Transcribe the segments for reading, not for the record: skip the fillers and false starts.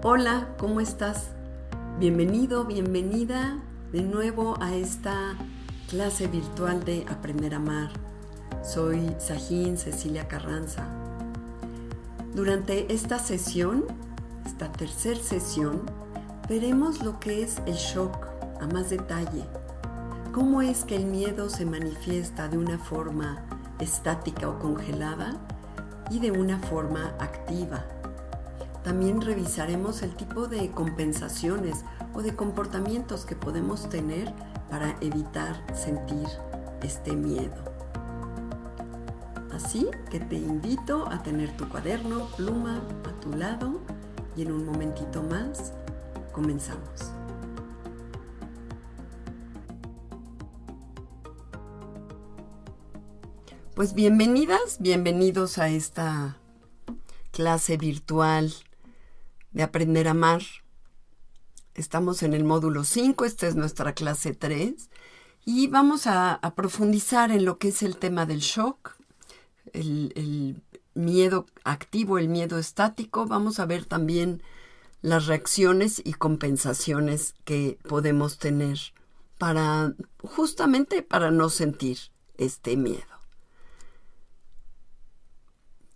Hola, ¿cómo estás? Bienvenido, bienvenida de nuevo a esta clase virtual de Aprender a Amar. Soy Sajín Cecilia Carranza. Durante esta sesión, esta tercera sesión, veremos lo que es el shock a más detalle. Cómo es que el miedo se manifiesta de una forma estática o congelada y de una forma activa. También revisaremos el tipo de compensaciones o de comportamientos que podemos tener para evitar sentir este miedo. Así que te invito a tener tu cuaderno, pluma a tu lado y en un momentito más comenzamos. Pues bienvenidas, bienvenidos a esta clase virtual de Aprender a Amar. Estamos en el módulo 5, esta es nuestra clase 3 y vamos a profundizar en lo que es el tema del shock, el miedo activo, el miedo estático. Vamos a ver también las reacciones y compensaciones que podemos tener justamente para no sentir este miedo.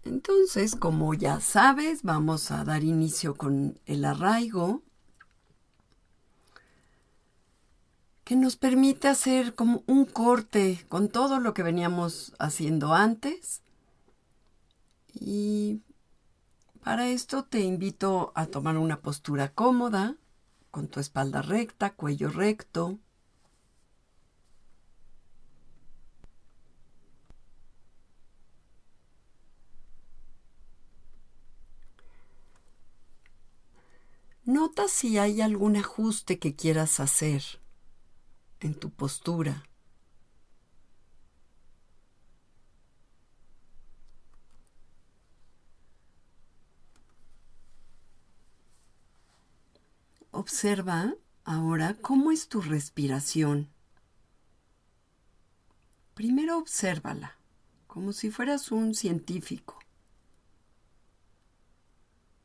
Entonces, como ya sabes, vamos a dar inicio con el arraigo, que nos permite hacer como un corte con todo lo que veníamos haciendo antes. Y para esto te invito a tomar una postura cómoda, con tu espalda recta, cuello recto. Nota si hay algún ajuste que quieras hacer en tu postura. Observa ahora cómo es tu respiración. Primero obsérvala, como si fueras un científico.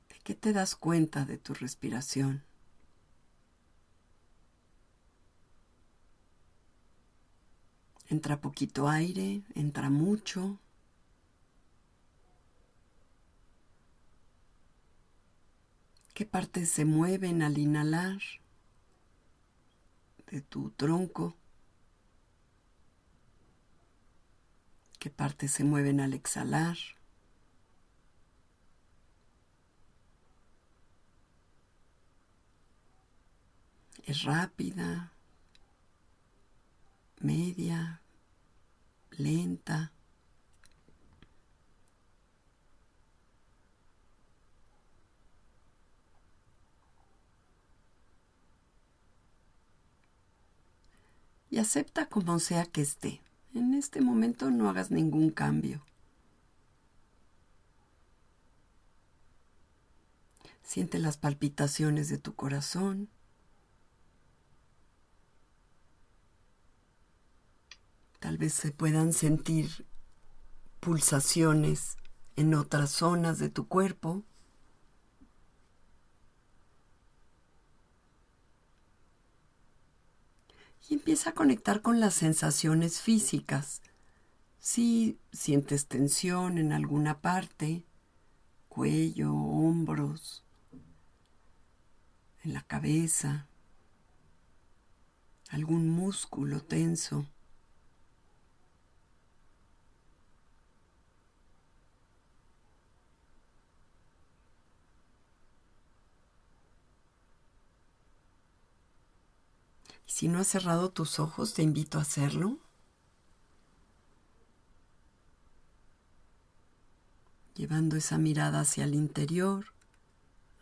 ¿De qué te das cuenta de tu respiración? Entra poquito aire, entra mucho. ¿Qué partes se mueven al inhalar de tu tronco? ¿Qué partes se mueven al exhalar? ¿Es rápida, media, lenta? Y acepta como sea que esté. En este momento no hagas ningún cambio. Siente las palpitaciones de tu corazón. Tal vez se puedan sentir pulsaciones en otras zonas de tu cuerpo. Y empieza a conectar con las sensaciones físicas. Si sientes tensión en alguna parte, cuello, hombros, en la cabeza, algún músculo tenso. Y si no has cerrado tus ojos, te invito a hacerlo. Llevando esa mirada hacia el interior,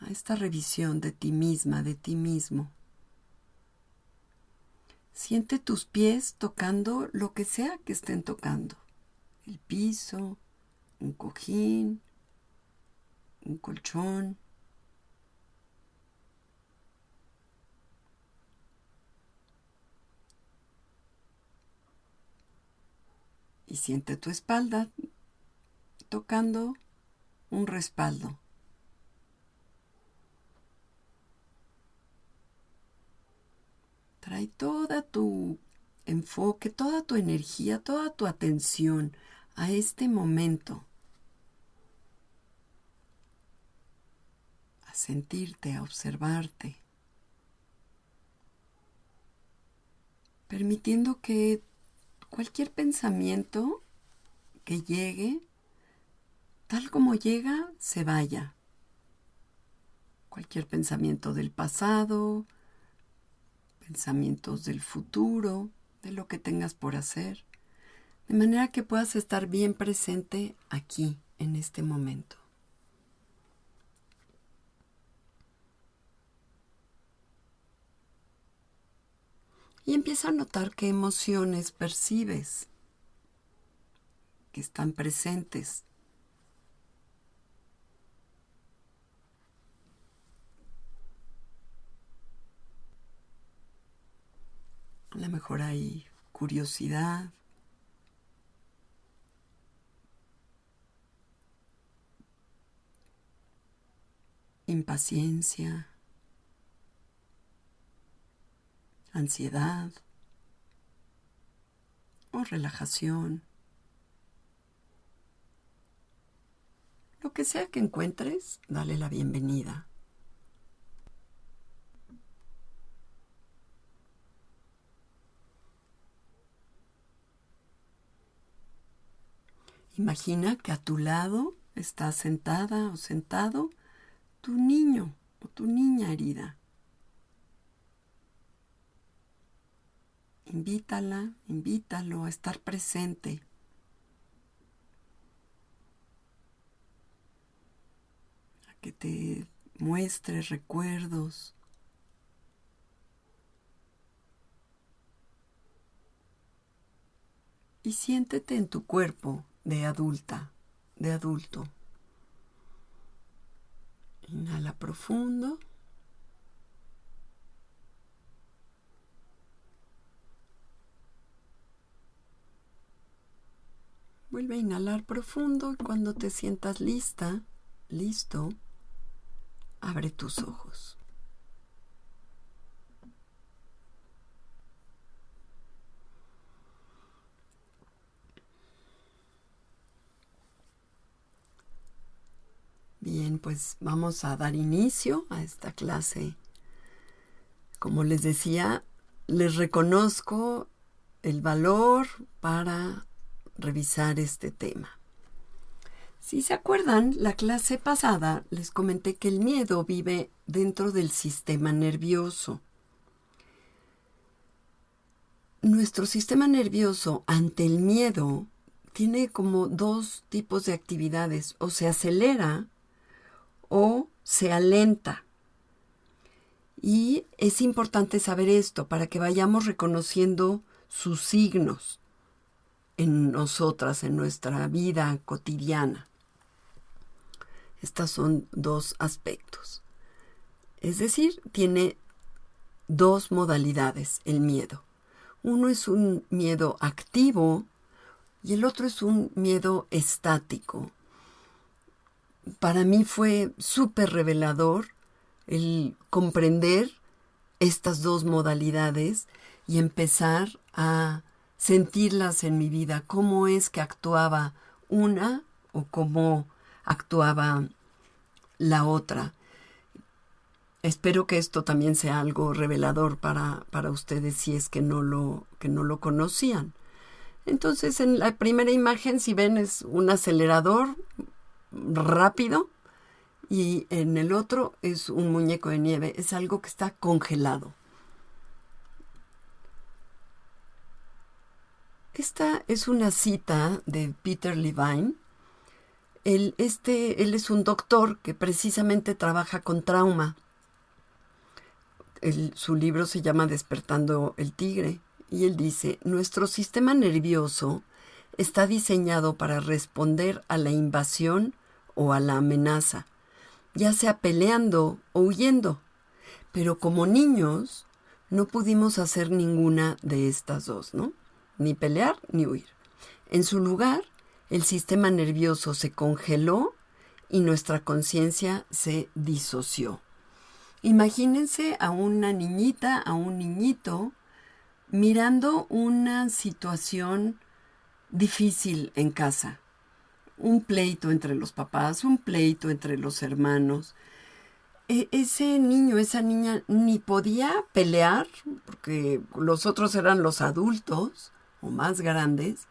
a esta revisión de ti misma, de ti mismo. Siente tus pies tocando lo que sea que estén tocando. El piso, un cojín, un colchón. Y siente tu espalda tocando un respaldo. Trae toda tu enfoque, toda tu energía, toda tu atención a este momento. A sentirte, a observarte. Permitiendo que cualquier pensamiento que llegue, tal como llega, se vaya. Cualquier pensamiento del pasado, pensamientos del futuro, de lo que tengas por hacer, de manera que puedas estar bien presente aquí, en este momento. Y empieza a notar qué emociones percibes, que están presentes. A lo mejor hay curiosidad, impaciencia, ansiedad o relajación. Lo que sea que encuentres, dale la bienvenida. Imagina que a tu lado está sentada o sentado tu niño o tu niña herida. Invítalo a estar presente. A que te muestre recuerdos. Y siéntete en tu cuerpo de adulta, de adulto. Inhala profundo. Vuelve a inhalar profundo y cuando te sientas listo, abre tus ojos. Bien, pues vamos a dar inicio a esta clase. Como les decía, les reconozco el valor para revisar este tema. Si se acuerdan, la clase pasada les comenté que el miedo vive dentro del sistema nervioso. Nuestro sistema nervioso ante el miedo tiene como dos tipos de actividades, o se acelera o se alenta. Y es importante saber esto para que vayamos reconociendo sus signos en nosotras, en nuestra vida cotidiana. Estos son dos aspectos. Es decir, tiene dos modalidades el miedo. Uno es un miedo activo y el otro es un miedo estático. Para mí fue súper revelador el comprender estas dos modalidades y empezar a sentirlas en mi vida, cómo es que actuaba una o cómo actuaba la otra. Espero que esto también sea algo revelador para ustedes si es que no lo conocían. Entonces, en la primera imagen, si ven, es un acelerador rápido y en el otro es un muñeco de nieve. Es algo que está congelado. Esta es una cita de Peter Levine. Él es un doctor que precisamente trabaja con trauma. Su libro se llama Despertando el Tigre. Y él dice, nuestro sistema nervioso está diseñado para responder a la invasión o a la amenaza, ya sea peleando o huyendo. Pero como niños no pudimos hacer ninguna de estas dos, ¿no? Ni pelear ni huir. En su lugar, el sistema nervioso se congeló y nuestra conciencia se disoció. Imagínense a una niñita, a un niñito mirando una situación difícil en casa. Un pleito entre los papás, un pleito entre los hermanos. Ese niño, esa niña ni podía pelear, porque los otros eran los adultos o más grandes,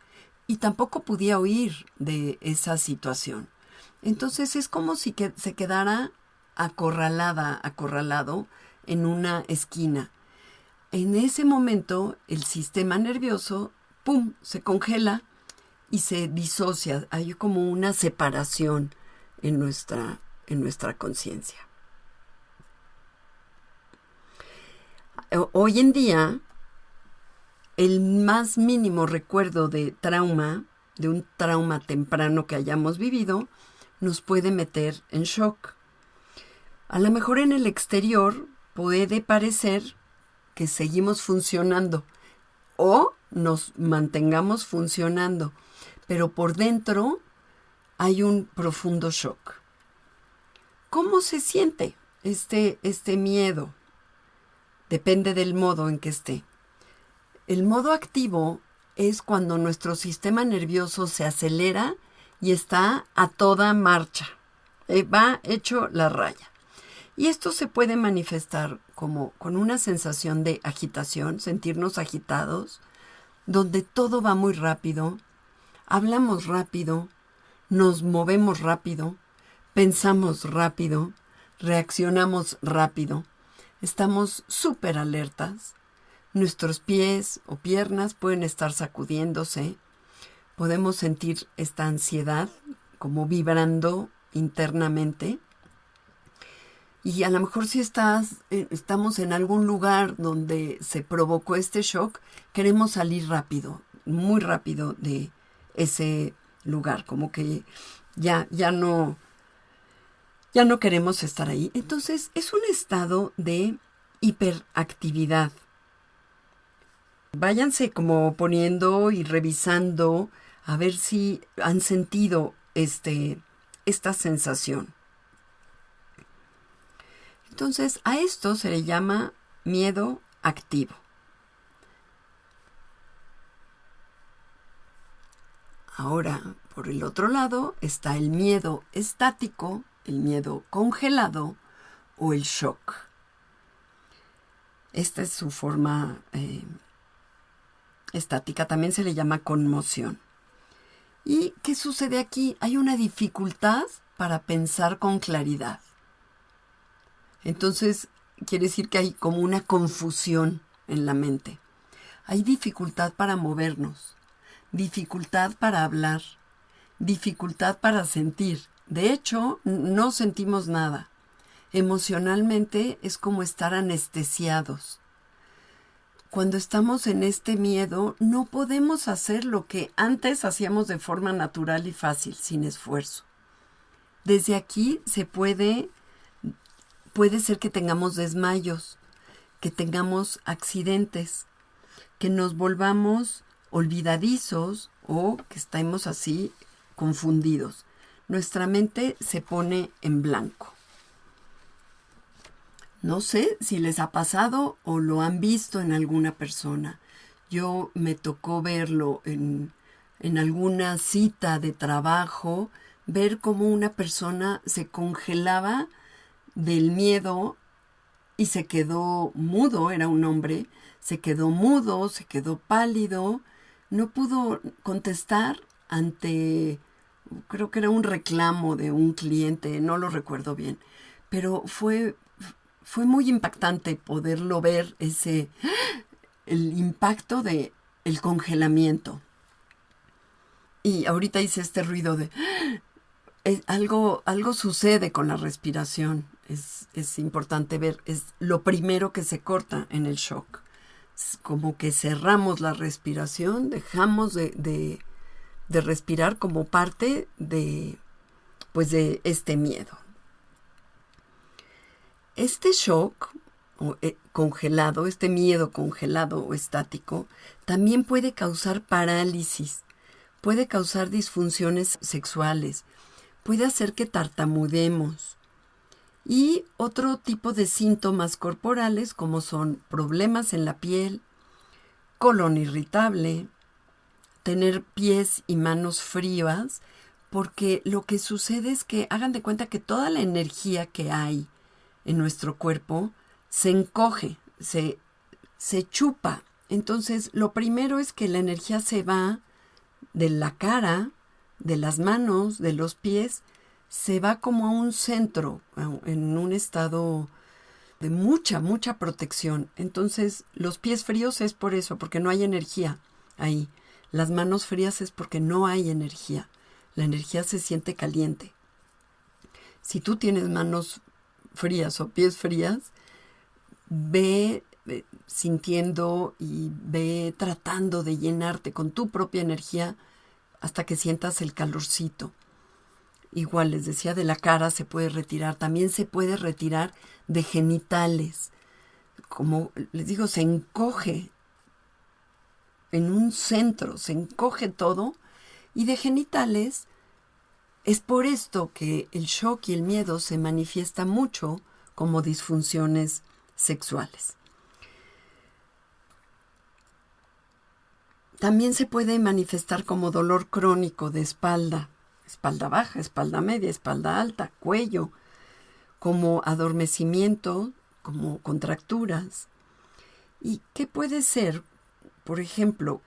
y tampoco podía huir de esa situación. Entonces es como si se quedara acorralado en una esquina. En ese momento el sistema nervioso, ¡pum!, se congela y se disocia. Hay como una separación en nuestra conciencia. Hoy en día, el más mínimo recuerdo de un trauma temprano que hayamos vivido, nos puede meter en shock. A lo mejor en el exterior puede parecer que seguimos funcionando o nos mantengamos funcionando, pero por dentro hay un profundo shock. ¿Cómo se siente este miedo? Depende del modo en que esté. El modo activo es cuando nuestro sistema nervioso se acelera y está a toda marcha. Va hecho la raya. Y esto se puede manifestar como con una sensación de agitación, sentirnos agitados, donde todo va muy rápido, hablamos rápido, nos movemos rápido, pensamos rápido, reaccionamos rápido, estamos súper alertas, nuestros pies o piernas pueden estar sacudiéndose, podemos sentir esta ansiedad como vibrando internamente. Y a lo mejor si estamos en algún lugar donde se provocó este shock, queremos salir rápido, muy rápido de ese lugar, como que ya no queremos estar ahí. Entonces es un estado de hiperactividad. Váyanse como poniendo y revisando a ver si han sentido esta sensación. Entonces, a esto se le llama miedo activo. Ahora, por el otro lado, está el miedo estático, el miedo congelado o el shock. Esta es su forma estática, también se le llama conmoción. ¿Y qué sucede aquí? Hay una dificultad para pensar con claridad. Entonces, quiere decir que hay como una confusión en la mente. Hay dificultad para movernos, dificultad para hablar, dificultad para sentir. De hecho, no sentimos nada. Emocionalmente es como estar anestesiados. Cuando estamos en este miedo, no podemos hacer lo que antes hacíamos de forma natural y fácil, sin esfuerzo. Desde aquí puede ser que tengamos desmayos, que tengamos accidentes, que nos volvamos olvidadizos o que estemos así confundidos. Nuestra mente se pone en blanco. No sé si les ha pasado o lo han visto en alguna persona. Yo me tocó verlo en alguna cita de trabajo, ver cómo una persona se congelaba del miedo y se quedó mudo, era un hombre, se quedó mudo, se quedó pálido, no pudo contestar ante, creo que era un reclamo de un cliente, no lo recuerdo bien, pero fue muy impactante poderlo ver, el impacto de el congelamiento. Y ahorita hice este ruido de algo sucede con la respiración. Es importante ver, es lo primero que se corta en el shock. Es como que cerramos la respiración, dejamos de respirar como parte de este miedo. Este shock congelado, este miedo congelado o estático, también puede causar parálisis, puede causar disfunciones sexuales, puede hacer que tartamudeemos y otro tipo de síntomas corporales como son problemas en la piel, colon irritable, tener pies y manos frías, porque lo que sucede es que hagan de cuenta que toda la energía que hay en nuestro cuerpo se encoge, se chupa. Entonces, lo primero es que la energía se va de la cara, de las manos, de los pies, se va como a un centro, en un estado de mucha protección. Entonces, los pies fríos es por eso, porque no hay energía ahí. Las manos frías es porque no hay energía. La energía se siente caliente. Si tú tienes manos frías o pies frías, ve sintiendo y ve tratando de llenarte con tu propia energía hasta que sientas el calorcito. Igual les decía, de la cara se puede retirar, también se puede retirar de genitales. Como les digo, se encoge en un centro, se encoge todo, y de genitales es por esto que el shock y el miedo se manifiesta mucho como disfunciones sexuales. También se puede manifestar como dolor crónico de espalda baja, espalda media, espalda alta, cuello, como adormecimiento, como contracturas. ¿Y qué puede ser? Por ejemplo,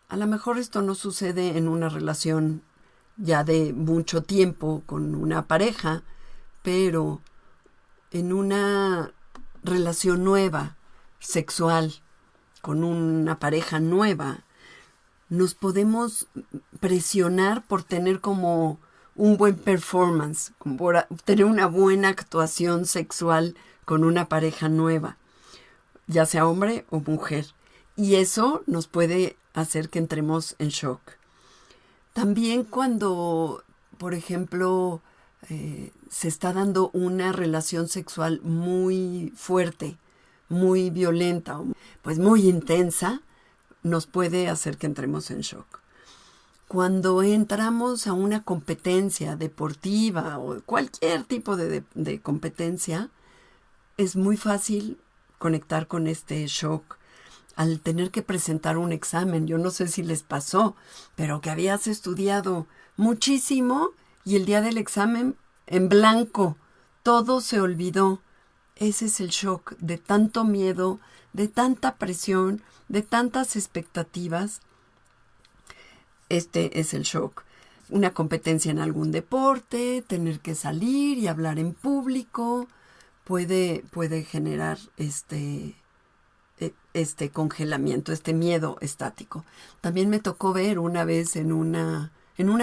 a lo mejor esto no sucede en una relación ya de mucho tiempo con una pareja, pero en una relación nueva, sexual, con una pareja nueva, nos podemos presionar por tener como un buen performance, como por tener una buena actuación sexual con una pareja nueva, ya sea hombre o mujer. Y eso nos puede hacer que entremos en shock. También cuando, por ejemplo, se está dando una relación sexual muy fuerte, muy violenta, pues muy intensa, nos puede hacer que entremos en shock. Cuando entramos a una competencia deportiva o cualquier tipo de competencia, es muy fácil conectar con este shock. Al tener que presentar un examen, yo no sé si les pasó, pero que habías estudiado muchísimo y el día del examen en blanco, todo se olvidó. Ese es el shock de tanto miedo, de tanta presión, de tantas expectativas. Este es el shock. Una competencia en algún deporte, tener que salir y hablar en público, puede generar este congelamiento, este miedo estático. También me tocó ver una vez en una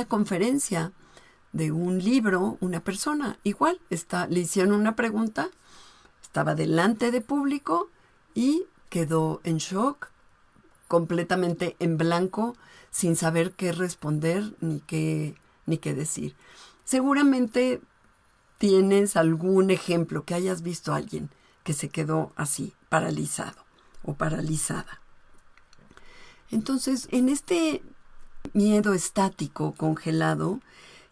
conferencia de un libro, una persona, igual, le hicieron una pregunta, estaba delante de público y quedó en shock, completamente en blanco, sin saber qué responder ni qué decir. Seguramente tienes algún ejemplo que hayas visto a alguien que se quedó así, paralizado o paralizada. Entonces, en este miedo estático, congelado,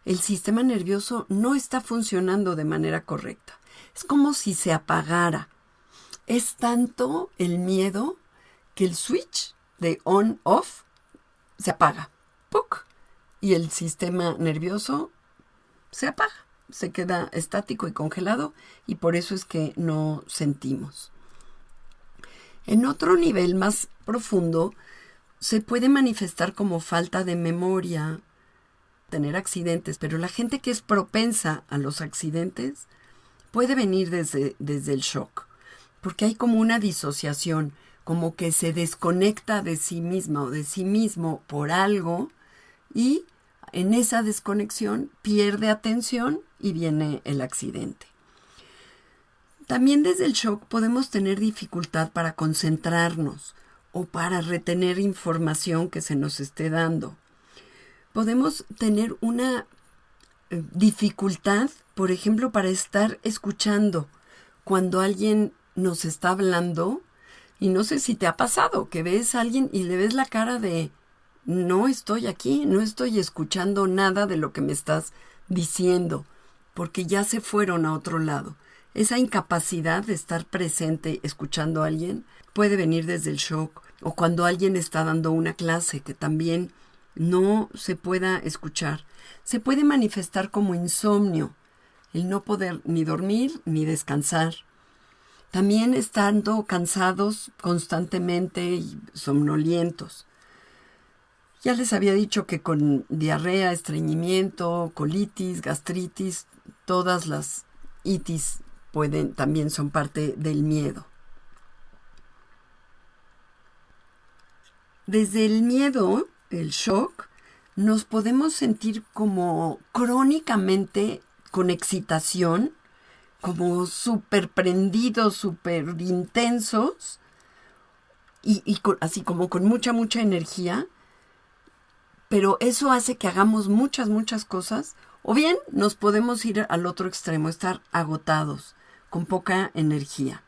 el sistema nervioso no está funcionando de manera correcta. Es como si se apagara. Es tanto el miedo que el switch de on-off se apaga. ¡Puc! Y el sistema nervioso se apaga. Se queda estático y congelado y por eso es que no sentimos. En otro nivel más profundo, se puede manifestar como falta de memoria, tener accidentes, pero la gente que es propensa a los accidentes puede venir desde el shock, porque hay como una disociación, como que se desconecta de sí misma o de sí mismo por algo y en esa desconexión pierde atención y viene el accidente. También desde el shock podemos tener dificultad para concentrarnos o para retener información que se nos esté dando. Podemos tener una dificultad, por ejemplo, para estar escuchando cuando alguien nos está hablando, y no sé si te ha pasado, que ves a alguien y le ves la cara de no estoy aquí, no estoy escuchando nada de lo que me estás diciendo, porque ya se fueron a otro lado. Esa incapacidad de estar presente escuchando a alguien puede venir desde el shock o cuando alguien está dando una clase que también no se pueda escuchar. Se puede manifestar como insomnio, el no poder ni dormir ni descansar. También estando cansados constantemente y somnolientos. Ya les había dicho que con diarrea, estreñimiento, colitis, gastritis, todas las itis también son parte del miedo. Desde el miedo, el shock, nos podemos sentir como crónicamente con excitación, como súper prendidos, súper intensos, así como con mucha energía, pero eso hace que hagamos muchas cosas, o bien nos podemos ir al otro extremo, estar agotados, con poca energía.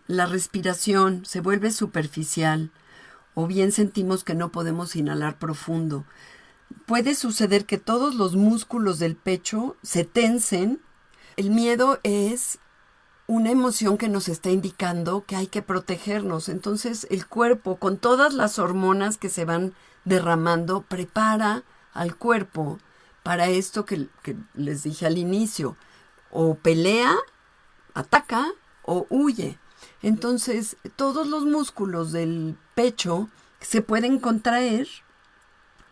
La respiración se vuelve superficial, o bien sentimos que no podemos inhalar profundo. Puede suceder que todos los músculos del pecho se tensen. El miedo es una emoción que nos está indicando que hay que protegernos. Entonces el cuerpo, con todas las hormonas que se van derramando, prepara al cuerpo para esto que les dije al inicio. O pelea, ataca o huye. Entonces todos los músculos del pecho se pueden contraer,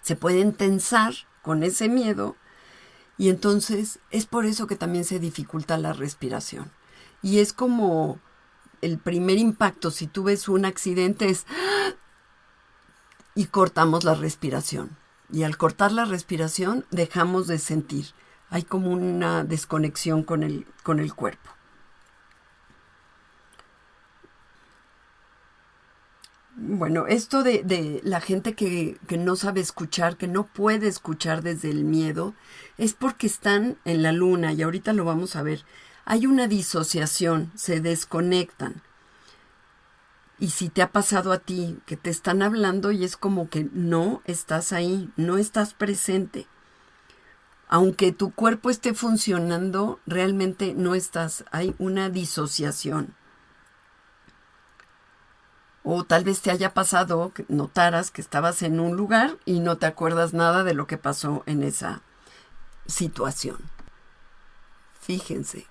se pueden tensar con ese miedo, y entonces es por eso que también se dificulta la respiración. Y es como el primer impacto, si tú ves un accidente, es y cortamos la respiración. Y al cortar la respiración dejamos de sentir. Hay como una desconexión con el cuerpo. Bueno, esto de la gente que no sabe escuchar, que no puede escuchar desde el miedo, es porque están en la luna, y ahorita lo vamos a ver. Hay una disociación, se desconectan. Y si te ha pasado a ti, que te están hablando y es como que no estás ahí, no estás presente. Aunque tu cuerpo esté funcionando, realmente no estás, hay una disociación. O tal vez te haya pasado que notaras que estabas en un lugar y no te acuerdas nada de lo que pasó en esa situación. Fíjense,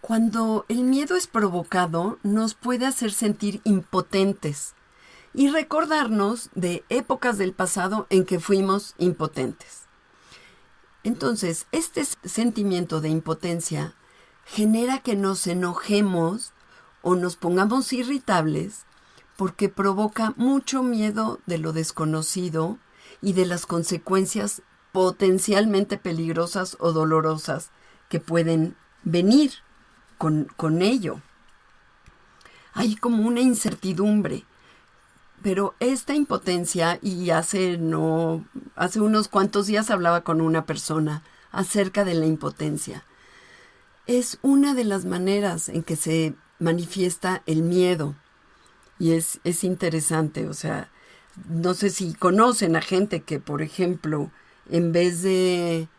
cuando el miedo es provocado, nos puede hacer sentir impotentes y recordarnos de épocas del pasado en que fuimos impotentes. Entonces, este sentimiento de impotencia genera que nos enojemos o nos pongamos irritables porque provoca mucho miedo de lo desconocido y de las consecuencias potencialmente peligrosas o dolorosas que pueden venir con ello. Hay como una incertidumbre, pero esta impotencia, y hace unos cuantos días hablaba con una persona acerca de la impotencia, es una de las maneras en que se manifiesta el miedo. Y es interesante, o sea, no sé si conocen a gente que, por ejemplo, en vez de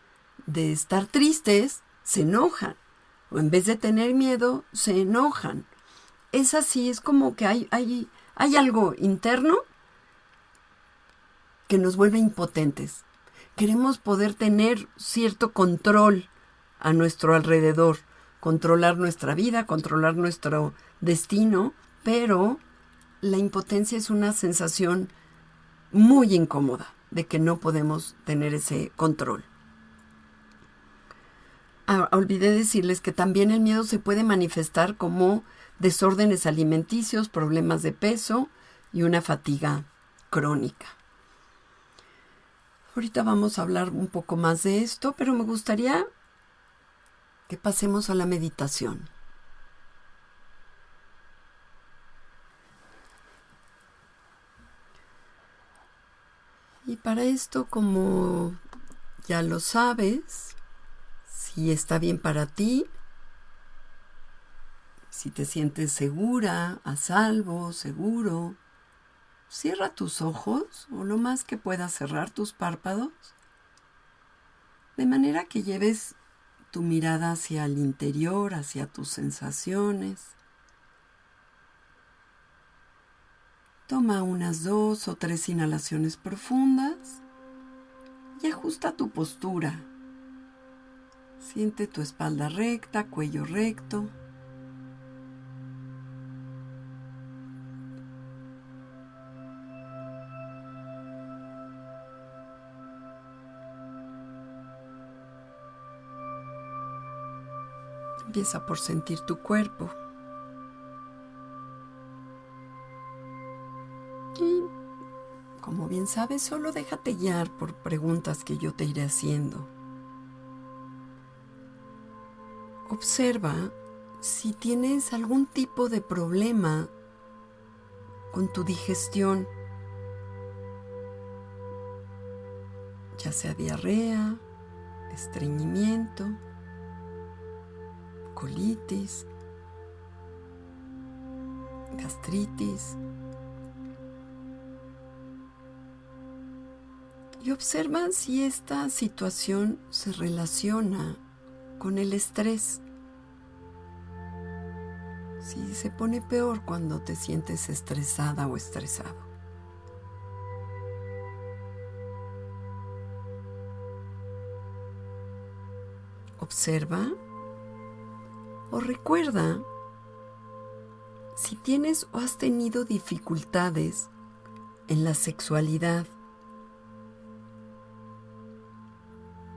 estar tristes, se enojan. O en vez de tener miedo, se enojan. Es así, es como que hay algo interno que nos vuelve impotentes. Queremos poder tener cierto control a nuestro alrededor, controlar nuestra vida, controlar nuestro destino, pero la impotencia es una sensación muy incómoda de que no podemos tener ese control. Olvidé decirles que también el miedo se puede manifestar como desórdenes alimenticios, problemas de peso y una fatiga crónica. Ahorita vamos a hablar un poco más de esto, pero me gustaría que pasemos a la meditación. Y para esto, como ya lo sabes, si está bien para ti, si te sientes segura, a salvo, seguro, cierra tus ojos o lo más que puedas cerrar tus párpados de manera que lleves tu mirada hacia el interior, hacia tus sensaciones. Toma unas 2 o 3 inhalaciones profundas y ajusta tu postura. Siente tu espalda recta, cuello recto. Empieza por sentir tu cuerpo. Y, como bien sabes, solo déjate guiar por preguntas que yo te iré haciendo. Observa si tienes algún tipo de problema con tu digestión, ya sea diarrea, estreñimiento, colitis, gastritis. Y observa si esta situación se relaciona con el estrés. Si se pone peor cuando te sientes estresada o estresado. Observa o recuerda si tienes o has tenido dificultades en la sexualidad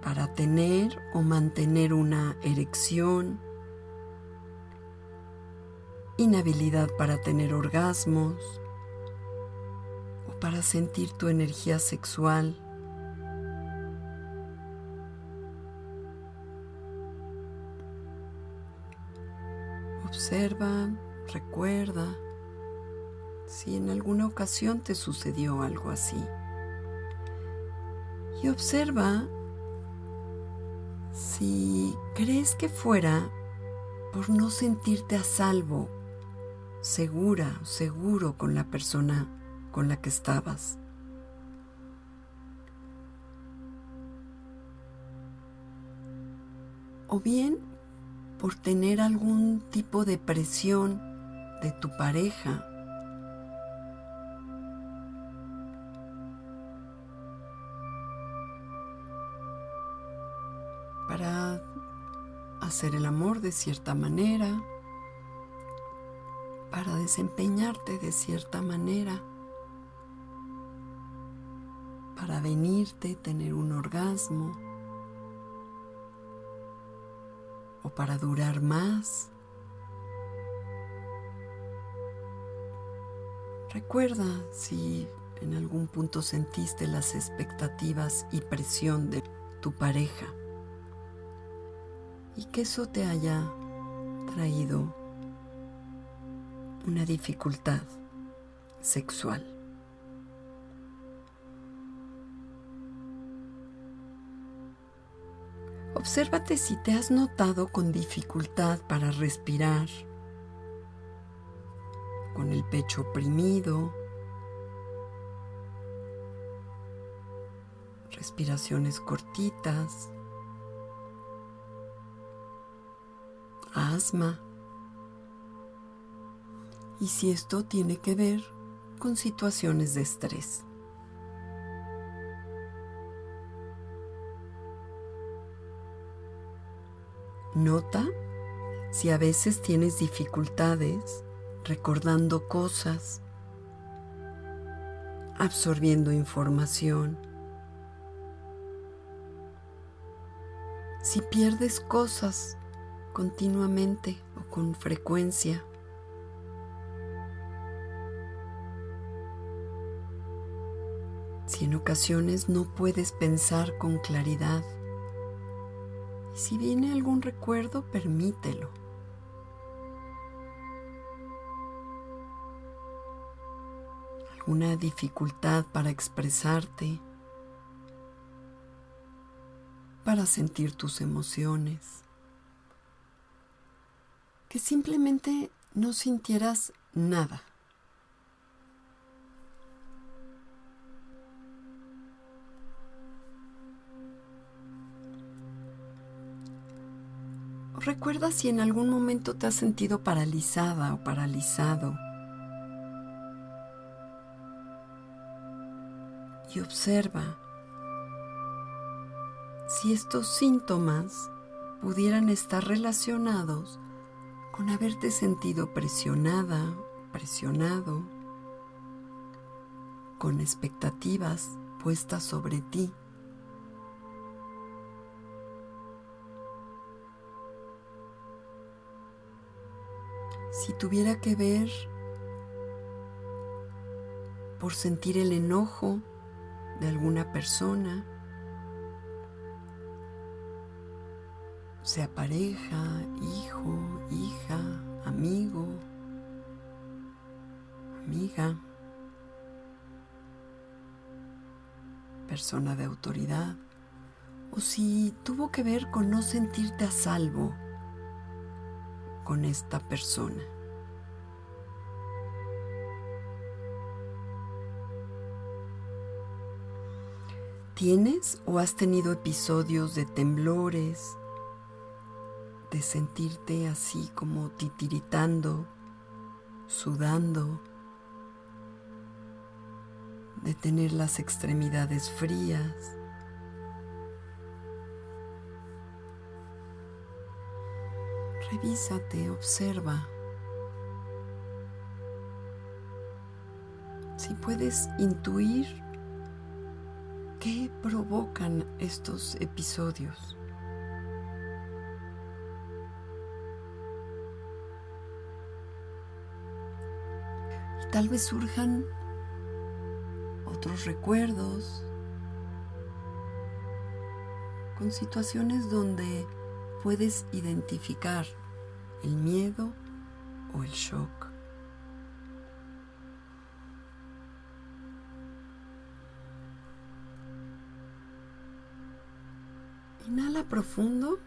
para tener o mantener una erección, inhabilidad para tener orgasmos o para sentir tu energía sexual. Observa, recuerda si en alguna ocasión te sucedió algo así. Y observa si crees que fuera por no sentirte a salvo, segura o seguro con la persona con la que estabas. O bien por tener algún tipo de presión de tu pareja. Para hacer el amor de cierta manera, para desempeñarte de cierta manera, para venirte, tener un orgasmo, o para durar más. Recuerda si en algún punto sentiste las expectativas y presión de tu pareja y que eso te haya traído una dificultad sexual. Obsérvate si te has notado con dificultad para respirar, con el pecho oprimido, respiraciones cortitas, asma, y si esto tiene que ver con situaciones de estrés. Nota si a veces tienes dificultades recordando cosas, absorbiendo información. Si pierdes cosas continuamente o con frecuencia. Si en ocasiones no puedes pensar con claridad. Y si viene algún recuerdo, permítelo. Alguna dificultad para expresarte, para sentir tus emociones. Que simplemente no sintieras nada. recuerda si en algún momento te has sentido paralizada o paralizado. Y observa si estos síntomas pudieran estar relacionados con haberte sentido presionada, presionado, con expectativas puestas sobre ti. Si tuviera que ver por sentir el enojo de alguna persona, sea pareja, hijo, hija, amigo, amiga, persona de autoridad, o si tuvo que ver con no sentirte a salvo con esta persona. ¿Tienes o has tenido episodios de temblores, de sentirte así como titiritando, sudando, de tener las extremidades frías? Revísate, observa. Si puedes intuir qué provocan estos episodios. Y tal vez surjan otros recuerdos con situaciones donde puedes identificar el miedo o el shock. Inhala profundo.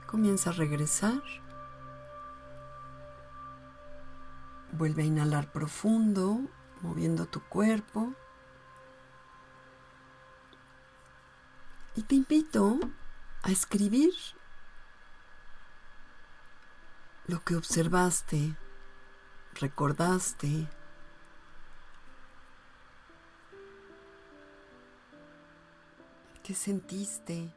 Comienza a regresar. Vuelve a inhalar profundo, moviendo tu cuerpo. Y te invito a escribir lo que observaste, recordaste, qué sentiste.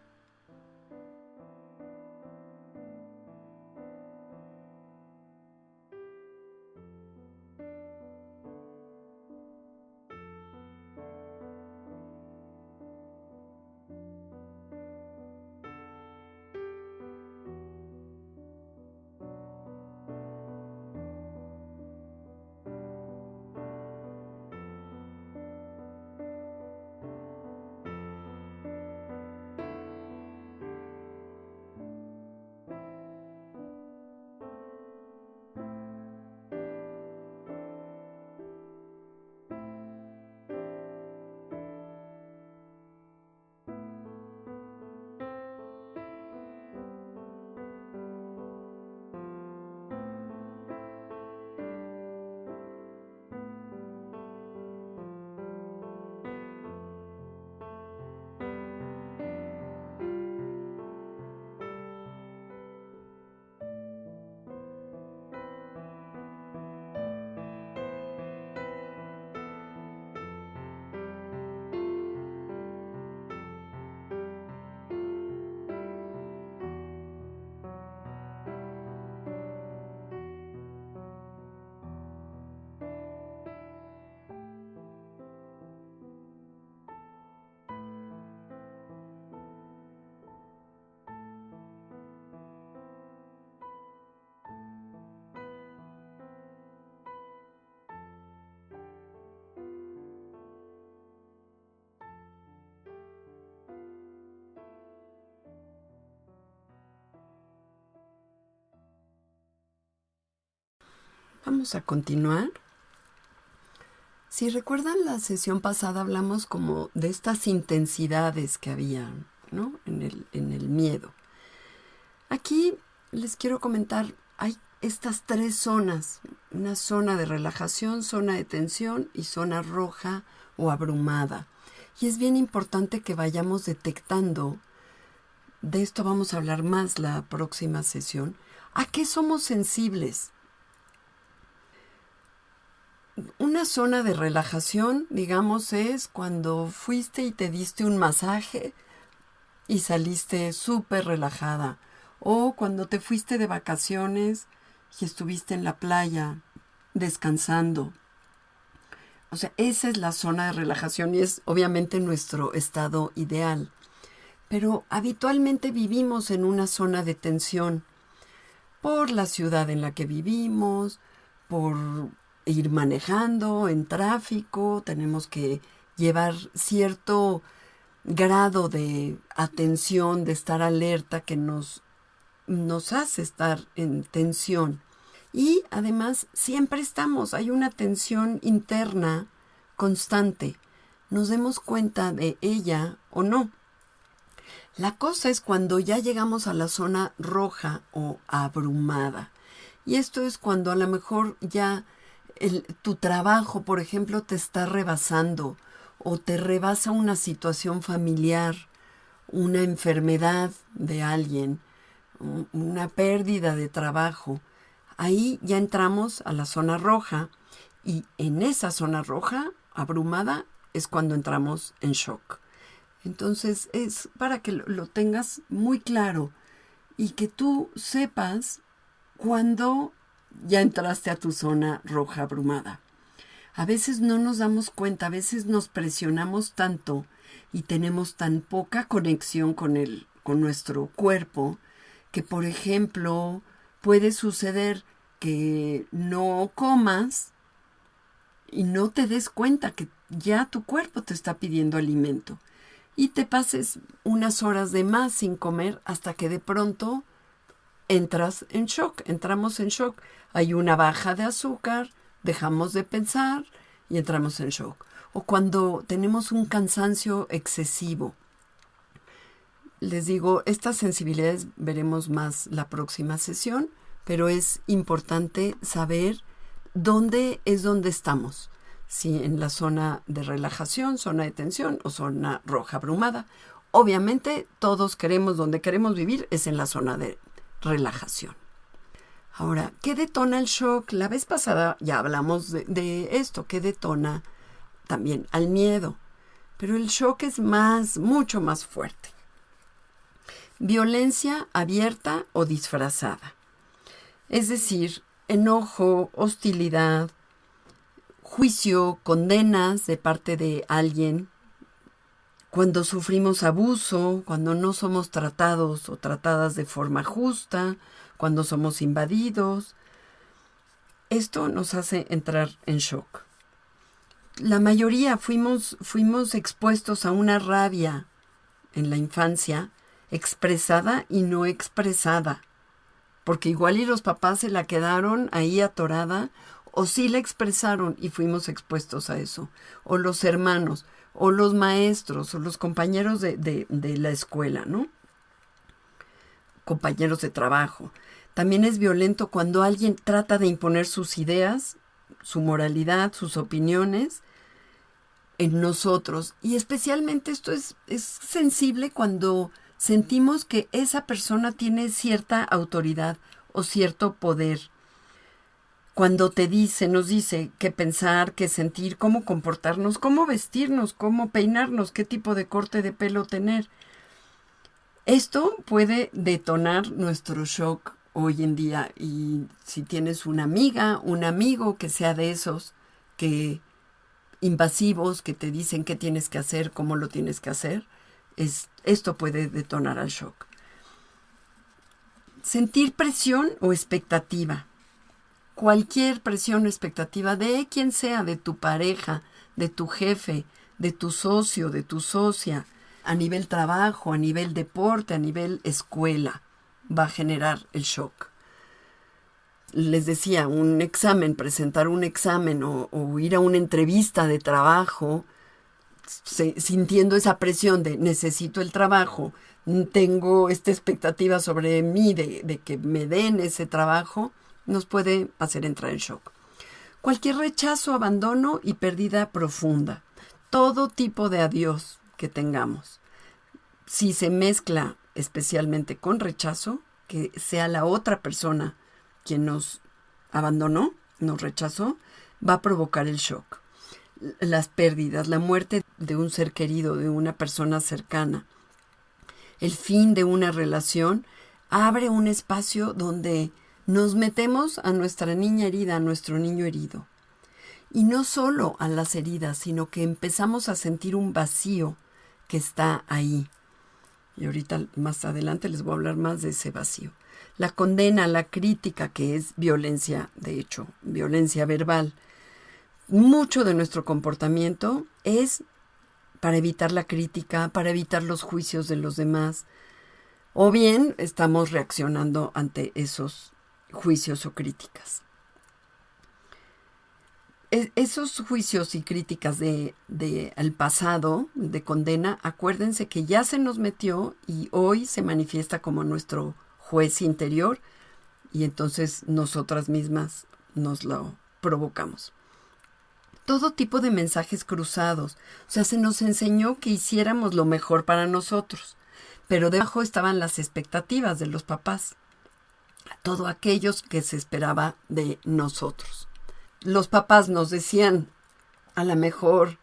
Vamos a continuar. Si recuerdan, la sesión pasada hablamos como de estas intensidades que había, ¿no? en el miedo. Aquí les quiero comentar, hay estas 3 zonas una zona de relajación, zona de tensión y zona roja o abrumada. Y es bien importante que vayamos detectando, de esto vamos a hablar más la próxima sesión, ¿a qué somos sensibles? Una zona de relajación, digamos, es cuando fuiste y te diste un masaje y saliste súper relajada. O cuando te fuiste de vacaciones y estuviste en la playa descansando. O sea, esa es la zona de relajación y es obviamente nuestro estado ideal. Pero habitualmente vivimos en una zona de tensión por la ciudad en la que vivimos, por ir manejando en tráfico, tenemos que llevar cierto grado de atención, de estar alerta que nos hace estar en tensión. Y además siempre hay una tensión interna constante. Nos demos cuenta de ella o no. La cosa es cuando ya llegamos a la zona roja o abrumada. Y esto es cuando a lo mejor ya tu trabajo, por ejemplo, te está rebasando o te rebasa una situación familiar, una enfermedad de alguien, una pérdida de trabajo. Ahí ya entramos a la zona roja y en esa zona roja abrumada es cuando entramos en shock. Entonces es para que lo tengas muy claro y que tú sepas cuando ya entraste a tu zona roja abrumada. A veces no nos damos cuenta, a veces nos presionamos tanto y tenemos tan poca conexión con nuestro cuerpo que, por ejemplo, puede suceder que no comas y no te des cuenta que ya tu cuerpo te está pidiendo alimento y te pases unas horas de más sin comer hasta que de pronto entramos en shock. Hay una baja de azúcar, dejamos de pensar y entramos en shock. O cuando tenemos un cansancio excesivo. Les digo, estas sensibilidades veremos más la próxima sesión, pero es importante saber dónde estamos. Si en la zona de relajación, zona de tensión o zona roja abrumada. Obviamente todos donde queremos vivir es en la zona de relajación. Ahora, ¿qué detona el shock? La vez pasada ya hablamos de esto, ¿qué detona también al miedo? Pero el shock es mucho más fuerte. Violencia abierta o disfrazada. Es decir, enojo, hostilidad, juicio, condenas de parte de alguien, cuando sufrimos abuso, cuando no somos tratados o tratadas de forma justa, cuando somos invadidos. Esto nos hace entrar en shock. La mayoría fuimos expuestos a una rabia en la infancia, expresada y no expresada, porque igual y los papás se la quedaron ahí atorada, o sí la expresaron y fuimos expuestos a eso, o los hermanos, o los maestros, o los compañeros de la escuela, ¿no? Compañeros de trabajo. También es violento cuando alguien trata de imponer sus ideas, su moralidad, sus opiniones en nosotros. Y especialmente esto es sensible cuando sentimos que esa persona tiene cierta autoridad o cierto poder. Cuando nos dice qué pensar, qué sentir, cómo comportarnos, cómo vestirnos, cómo peinarnos, qué tipo de corte de pelo tener. Esto puede detonar nuestro shock hoy en día. Y si tienes una amiga, un amigo que sea de esos invasivos, que te dicen qué tienes que hacer, cómo lo tienes que hacer, esto puede detonar al shock. Sentir presión o expectativa. Cualquier presión o expectativa de quien sea, de tu pareja, de tu jefe, de tu socio, de tu socia, a nivel trabajo, a nivel deporte, a nivel escuela, va a generar el shock. Les decía, presentar un examen o ir a una entrevista de trabajo, sintiendo esa presión de necesito el trabajo, tengo esta expectativa sobre mí de que me den ese trabajo, nos puede hacer entrar en shock. cualquier rechazo, abandono y pérdida profunda. Todo tipo de adiós que tengamos. Si se mezcla especialmente con rechazo, que sea la otra persona quien nos abandonó, nos rechazó, va a provocar el shock. Las pérdidas, la muerte de un ser querido, de una persona cercana, el fin de una relación, abre un espacio donde nos metemos a nuestra niña herida, a nuestro niño herido. Y no solo a las heridas, sino que empezamos a sentir un vacío que está ahí. Y ahorita más adelante les voy a hablar más de ese vacío. La condena, la crítica, que es violencia, de hecho, violencia verbal. Mucho de nuestro comportamiento es para evitar la crítica, para evitar los juicios de los demás. O bien estamos reaccionando ante esos juicios o críticas. Esos juicios y críticas al pasado, de condena, acuérdense que ya se nos metió y hoy se manifiesta como nuestro juez interior y entonces nosotras mismas nos lo provocamos. Todo tipo de mensajes cruzados. O sea, se nos enseñó que hiciéramos lo mejor para nosotros, pero debajo estaban las expectativas de los papás, todo aquellos que se esperaba de nosotros. Los papás nos decían, a lo mejor,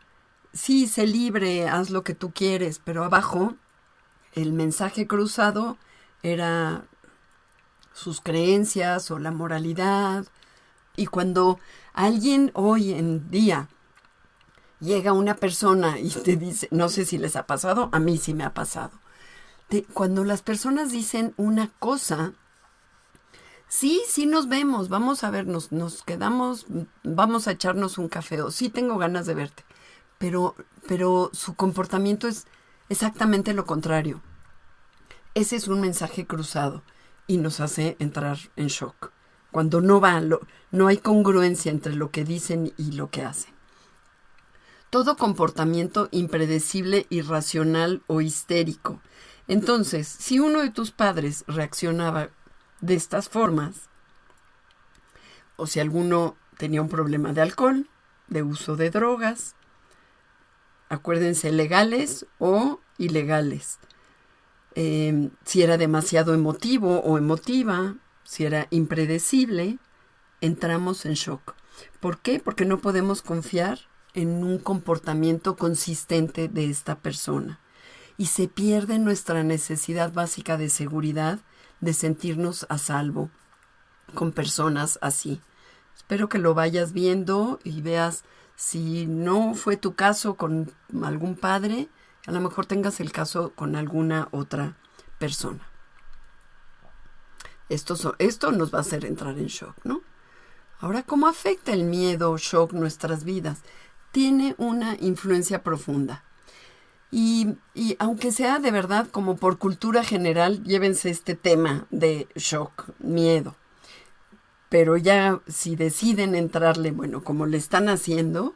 sí, sé libre, haz lo que tú quieres, pero abajo el mensaje cruzado era sus creencias o la moralidad. Y cuando alguien hoy en día llega una persona y te dice, no sé si les ha pasado, a mí sí me ha pasado, cuando las personas dicen una cosa, sí nos vemos, vamos a vernos, nos quedamos, vamos a echarnos un café, o sí tengo ganas de verte, pero su comportamiento es exactamente lo contrario. Ese es un mensaje cruzado y nos hace entrar en shock. Cuando no hay congruencia entre lo que dicen y lo que hacen. Todo comportamiento impredecible, irracional o histérico. Entonces, si uno de tus padres reaccionaba de estas formas, o si alguno tenía un problema de alcohol, de uso de drogas, acuérdense, legales o ilegales, si era demasiado emotivo o emotiva, si era impredecible, entramos en shock. ¿Por qué? Porque no podemos confiar en un comportamiento consistente de esta persona. Y se pierde nuestra necesidad básica de seguridad, de sentirnos a salvo con personas así. Espero que lo vayas viendo y veas si no fue tu caso con algún padre, a lo mejor tengas el caso con alguna otra persona. Esto nos va a hacer entrar en shock, ¿no? Ahora, ¿cómo afecta el miedo o shock nuestras vidas? Tiene una influencia profunda. Y aunque sea de verdad como por cultura general, llévense este tema de shock, miedo. Pero ya si deciden entrarle, bueno, como le están haciendo,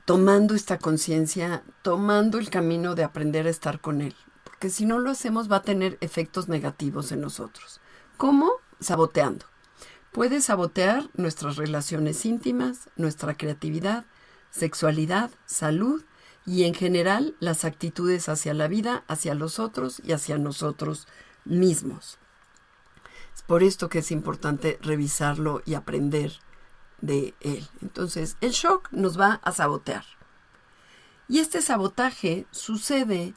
tomando esta conciencia, tomando el camino de aprender a estar con él. Porque si no lo hacemos va a tener efectos negativos en nosotros. ¿Cómo? Saboteando. Puede sabotear nuestras relaciones íntimas, nuestra creatividad, sexualidad, salud y en general las actitudes hacia la vida, hacia los otros y hacia nosotros mismos. Es por esto que es importante revisarlo y aprender de él. Entonces, el shock nos va a sabotear. Y este sabotaje sucede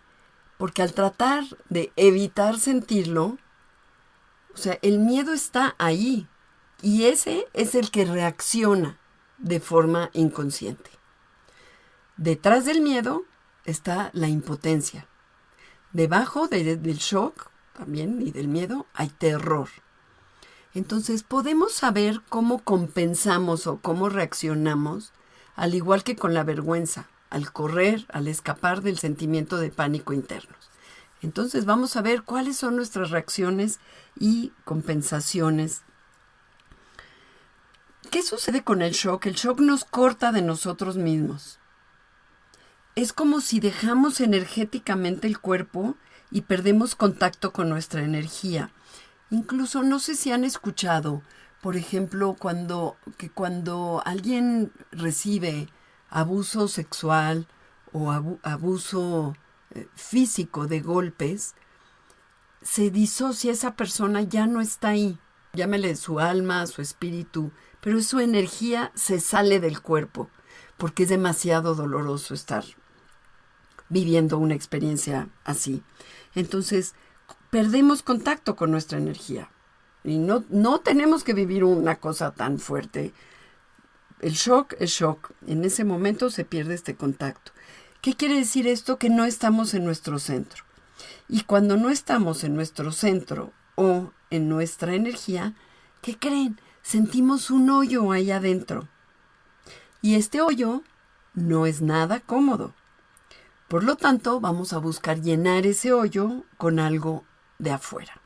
porque al tratar de evitar sentirlo, o sea, el miedo está ahí y ese es el que reacciona de forma inconsciente. Detrás del miedo está la impotencia. Debajo del shock también y del miedo hay terror. Entonces podemos saber cómo compensamos o cómo reaccionamos, al igual que con la vergüenza, al correr, al escapar del sentimiento de pánico interno. Entonces vamos a ver cuáles son nuestras reacciones y compensaciones. ¿Qué sucede con el shock? El shock nos corta de nosotros mismos. Es como si dejamos energéticamente el cuerpo y perdemos contacto con nuestra energía. Incluso no sé si han escuchado, por ejemplo, cuando alguien recibe abuso sexual o abuso físico de golpes, se disocia, esa persona ya no está ahí. Llámele su alma, su espíritu, pero su energía se sale del cuerpo porque es demasiado doloroso estar viviendo una experiencia así. Entonces, perdemos contacto con nuestra energía y no tenemos que vivir una cosa tan fuerte. El shock es shock. En ese momento se pierde este contacto. ¿Qué quiere decir esto? Que no estamos en nuestro centro. Y cuando no estamos en nuestro centro o en nuestra energía, ¿qué creen? Sentimos un hoyo ahí adentro. Y este hoyo no es nada cómodo. Por lo tanto, vamos a buscar llenar ese hoyo con algo de afuera.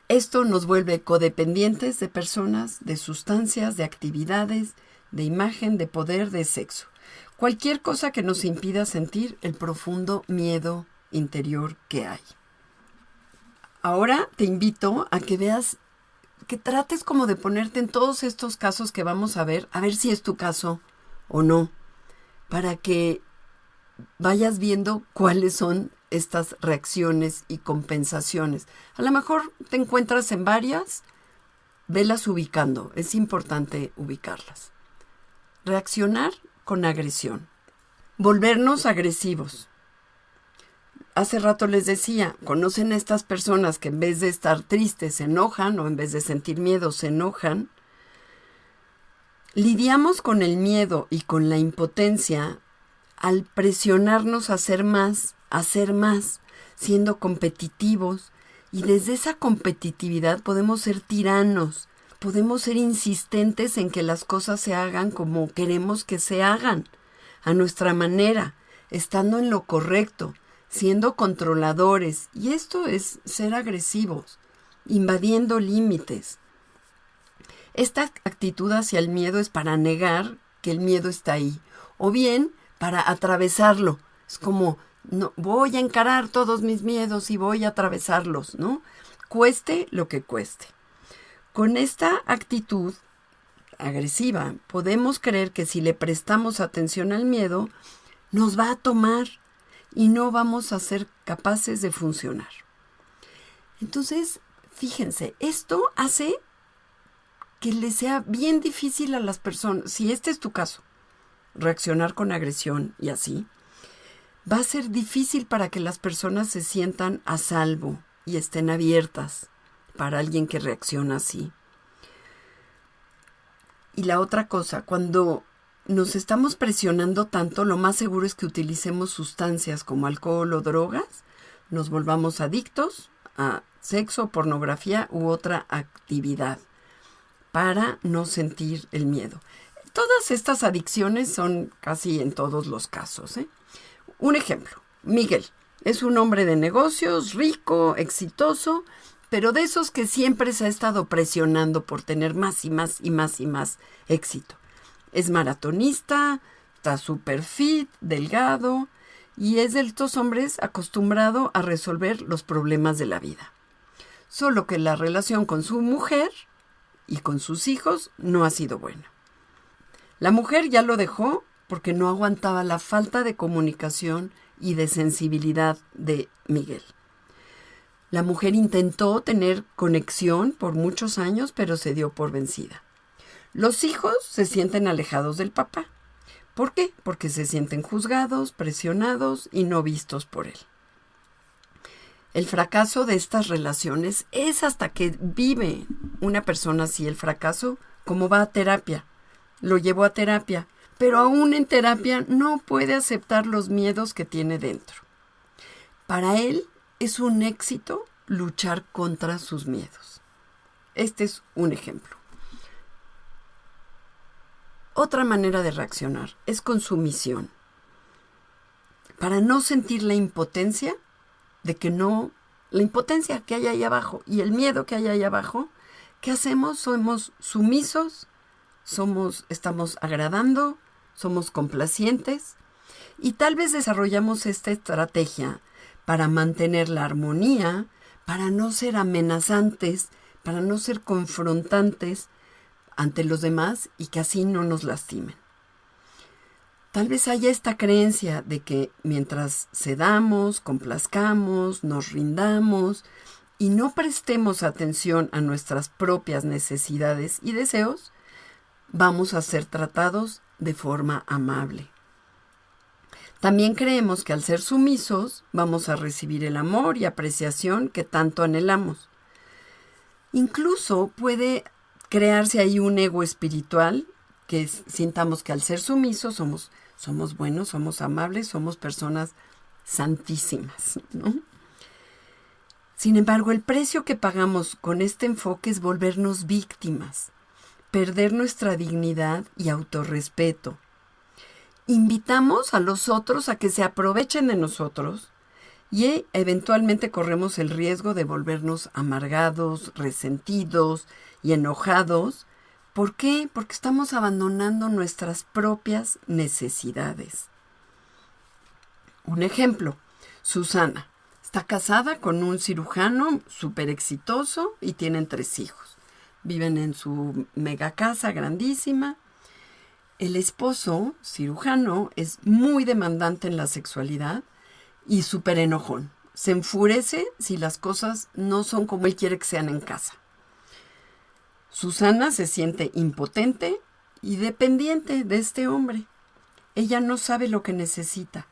Esto nos vuelve codependientes de personas, de sustancias, de actividades, de imagen, de poder, de sexo. Cualquier cosa que nos impida sentir el profundo miedo interior que hay. Ahora te invito a que veas, que trates como de ponerte en todos estos casos que vamos a ver si es tu caso o no, para que vayas viendo cuáles son estas reacciones y compensaciones. A lo mejor te encuentras en varias, velas ubicando, es importante ubicarlas. Reaccionar con agresión. Volvernos agresivos. Hace rato les decía, ¿conocen a estas personas que en vez de estar tristes se enojan o en vez de sentir miedo se enojan? Lidiamos con el miedo y con la impotencia al presionarnos a hacer más, siendo competitivos. Y desde esa competitividad podemos ser tiranos, podemos ser insistentes en que las cosas se hagan como queremos que se hagan, a nuestra manera, estando en lo correcto, siendo controladores. Y esto es ser agresivos, invadiendo límites. Esta actitud hacia el miedo es para negar que el miedo está ahí, o bien para atravesarlo. Es como, no, voy a encarar todos mis miedos y voy a atravesarlos, ¿no? Cueste lo que cueste. Con esta actitud agresiva, podemos creer que si le prestamos atención al miedo, nos va a tomar y no vamos a ser capaces de funcionar. Entonces, fíjense, esto hace que le sea bien difícil a las personas, si este es tu caso, reaccionar con agresión y así, va a ser difícil para que las personas se sientan a salvo y estén abiertas para alguien que reacciona así. Y la otra cosa, cuando nos estamos presionando tanto, lo más seguro es que utilicemos sustancias como alcohol o drogas, nos volvamos adictos a sexo, pornografía u otra actividad para no sentir el miedo. Todas estas adicciones son casi en todos los casos, ¿eh? Un ejemplo, Miguel es un hombre de negocios, rico, exitoso, pero de esos que siempre se ha estado presionando por tener más y más y más y más éxito. Es maratonista, está súper fit, delgado, y es de estos hombres acostumbrado a resolver los problemas de la vida. Solo que la relación con su mujer y con sus hijos no ha sido buena. La mujer ya lo dejó porque no aguantaba la falta de comunicación y de sensibilidad de Miguel. La mujer intentó tener conexión por muchos años, pero se dio por vencida. Los hijos se sienten alejados del papá. ¿Por qué? Porque se sienten juzgados, presionados y no vistos por él. El fracaso de estas relaciones es hasta que vive una persona así el fracaso, como va a terapia. Lo llevó a terapia, pero aún en terapia no puede aceptar los miedos que tiene dentro. Para él es un éxito luchar contra sus miedos. Este es un ejemplo. Otra manera de reaccionar es con sumisión. Para no sentir la impotencia la impotencia que hay ahí abajo y el miedo que hay ahí abajo, ¿qué hacemos? Somos sumisos, estamos agradando, somos complacientes y tal vez desarrollamos esta estrategia para mantener la armonía, para no ser amenazantes, para no ser confrontantes ante los demás y que así no nos lastimen. Tal vez haya esta creencia de que mientras cedamos, complazcamos, nos rindamos y no prestemos atención a nuestras propias necesidades y deseos, vamos a ser tratados de forma amable. También creemos que al ser sumisos vamos a recibir el amor y apreciación que tanto anhelamos. Incluso puede crearse ahí un ego espiritual que sintamos que al ser sumisos somos buenos, somos amables, somos personas santísimas, ¿no? Sin embargo, el precio que pagamos con este enfoque es volvernos víctimas, perder nuestra dignidad y autorrespeto. Invitamos a los otros a que se aprovechen de nosotros y eventualmente corremos el riesgo de volvernos amargados, resentidos y enojados. ¿Por qué? Porque estamos abandonando nuestras propias necesidades. Un ejemplo, Susana está casada con un cirujano súper exitoso y tienen 3 hijos. Viven en su mega casa grandísima. El esposo, cirujano, es muy demandante en la sexualidad y súper enojón. Se enfurece si las cosas no son como él quiere que sean en casa. Susana se siente impotente y dependiente de este hombre. Ella no sabe lo que necesita.